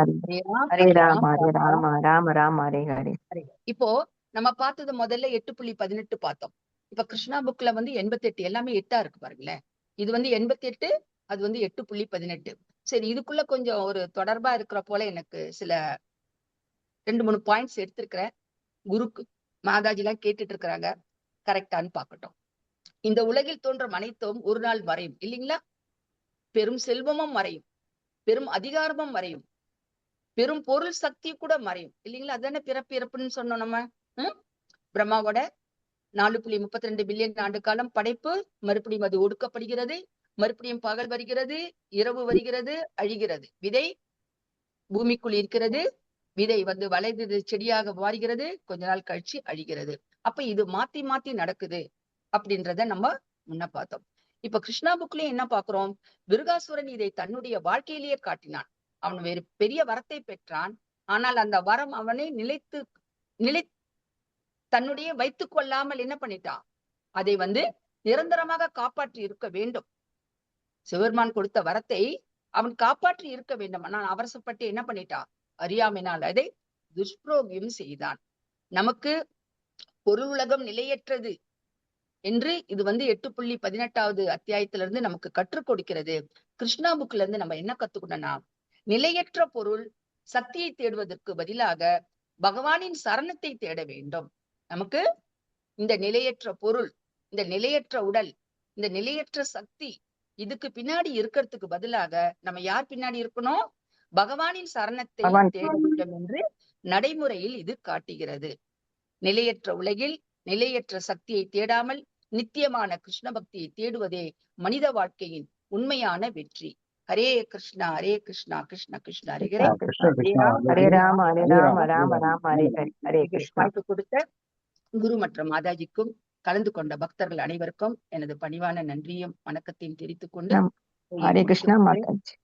ஹரே ராம ஹரே ராம ராம ராம ஹரே ஹரே. இப்போ நம்ம பார்த்தது முதல்ல 8.18 பார்த்தோம். இப்ப கிருஷ்ணா புக்ல 88, எல்லாமே 8 இருக்கு பாருங்களேன். இது 88, அது 8.18. சரி, இதுக்குள்ள கொஞ்சம் ஒரு தொடர்பா இருக்கிற போல எனக்கு சில 2-3 பாயிண்ட்ஸ் எடுத்திருக்கிறேன். குருக்கு மாதாஜி எல்லாம் கேட்டுட்டு இருக்கிறாங்க, கரெக்டான்னு பாக்கட்டும். இந்த உலகில் தோன்றும் அனைத்தும் ஒரு நாள் மறையும் இல்லைங்களா? பெரும் செல்வமும் மறையும், பெரும் அதிகாரமும் மறையும், பெரும் பொருள் சக்தி கூட மறையும் இல்லைங்களா? அதானே பிறப்பு இறப்புன்னு சொன்னோம் நம்ம. பிரம்மாவோட 4.32 பில்லியன் ஆண்டு காலம் படைப்பு, மறுபடியும் அது ஒடுக்கப்படுகிறது, மறுபடியும் பகல் வருகிறது, இரவு வருகிறது, அழிகிறது. விதை பூமிக்குள் இருக்கிறது, விதை வளைந்து செடியாக மாறுகிறது, கொஞ்ச நாள் கழிச்சு அழிகிறது. அப்ப இது மாத்தி மாத்தி நடக்குது அப்படின்றத நம்ம முன்ன பார்த்தோம். இப்ப கிருஷ்ணா புக்லயும் என்ன பாக்குறோம், விருகாசுரன் இதை தன்னுடைய வாழ்க்கையிலேயே காட்டினான். அவன் வேறு பெரிய வரத்தை பெற்றான். ஆனால் அந்த வரம் அவனை தன்னுடைய வைத்துக் கொள்ளாமல் என்ன பண்ணிட்டான், அதை நிரந்தரமாக காப்பாற்றி இருக்க வேண்டும். சிவபெருமான் கொடுத்த வரத்தை அவன் காப்பாற்றி இருக்க வேண்டும். ஆனால் அவசரப்பட்டு என்ன பண்ணிட்டான், அறியாமையினால் அதை துஷ்பிரயோகம் செய்தான். நமக்கு பொருள் உலகம் நிலையற்றது என்று இது 8.18வது அத்தியாயத்திலிருந்து நமக்கு கற்றுக் கொடுக்கிறது. கிருஷ்ணா புக்ல இருந்து நம்ம என்ன கத்துக்கணும்னா, நிலையற்ற பொருள் சக்தியை தேடுவதற்கு பதிலாக பகவானின் சரணத்தை தேட வேண்டும். நமக்கு இந்த நிலையற்ற பொருள், இந்த நிலையற்ற உடல், இந்த நிலையற்ற சக்தி, இதுக்கு பின்னாடி இருக்கிறதுக்கு பதிலாக நம்ம யார் பின்னாடி இருக்கணும், பகவானின் சரணத்தை தேட வேண்டும் என்று நடைமுறையில் இது காட்டுகிறது. நிலையற்ற உலகில் நிலையற்ற சக்தியை தேடாமல் நித்தியமான கிருஷ்ண பக்தியை தேடுவதே மனித வாழ்க்கையின் உண்மையான வெற்றி. ஹரே கிருஷ்ணா ஹரே கிருஷ்ணா கிருஷ்ண கிருஷ்ண ஹரே ஹரே, ஹரே ராம ஹரே ராம ராம ராம ஹரே ஹரே, ஹரே கிருஷ்ணா. வாய்ப்பு கொடுத்த குரு மற்றும் மாதாஜிக்கும் கலந்து கொண்ட பக்தர்கள் அனைவருக்கும் எனது பணிவான நன்றியும் வணக்கத்தையும் தெரிவித்துக் கொண்டு ஹரே கிருஷ்ணா மாதாஜி.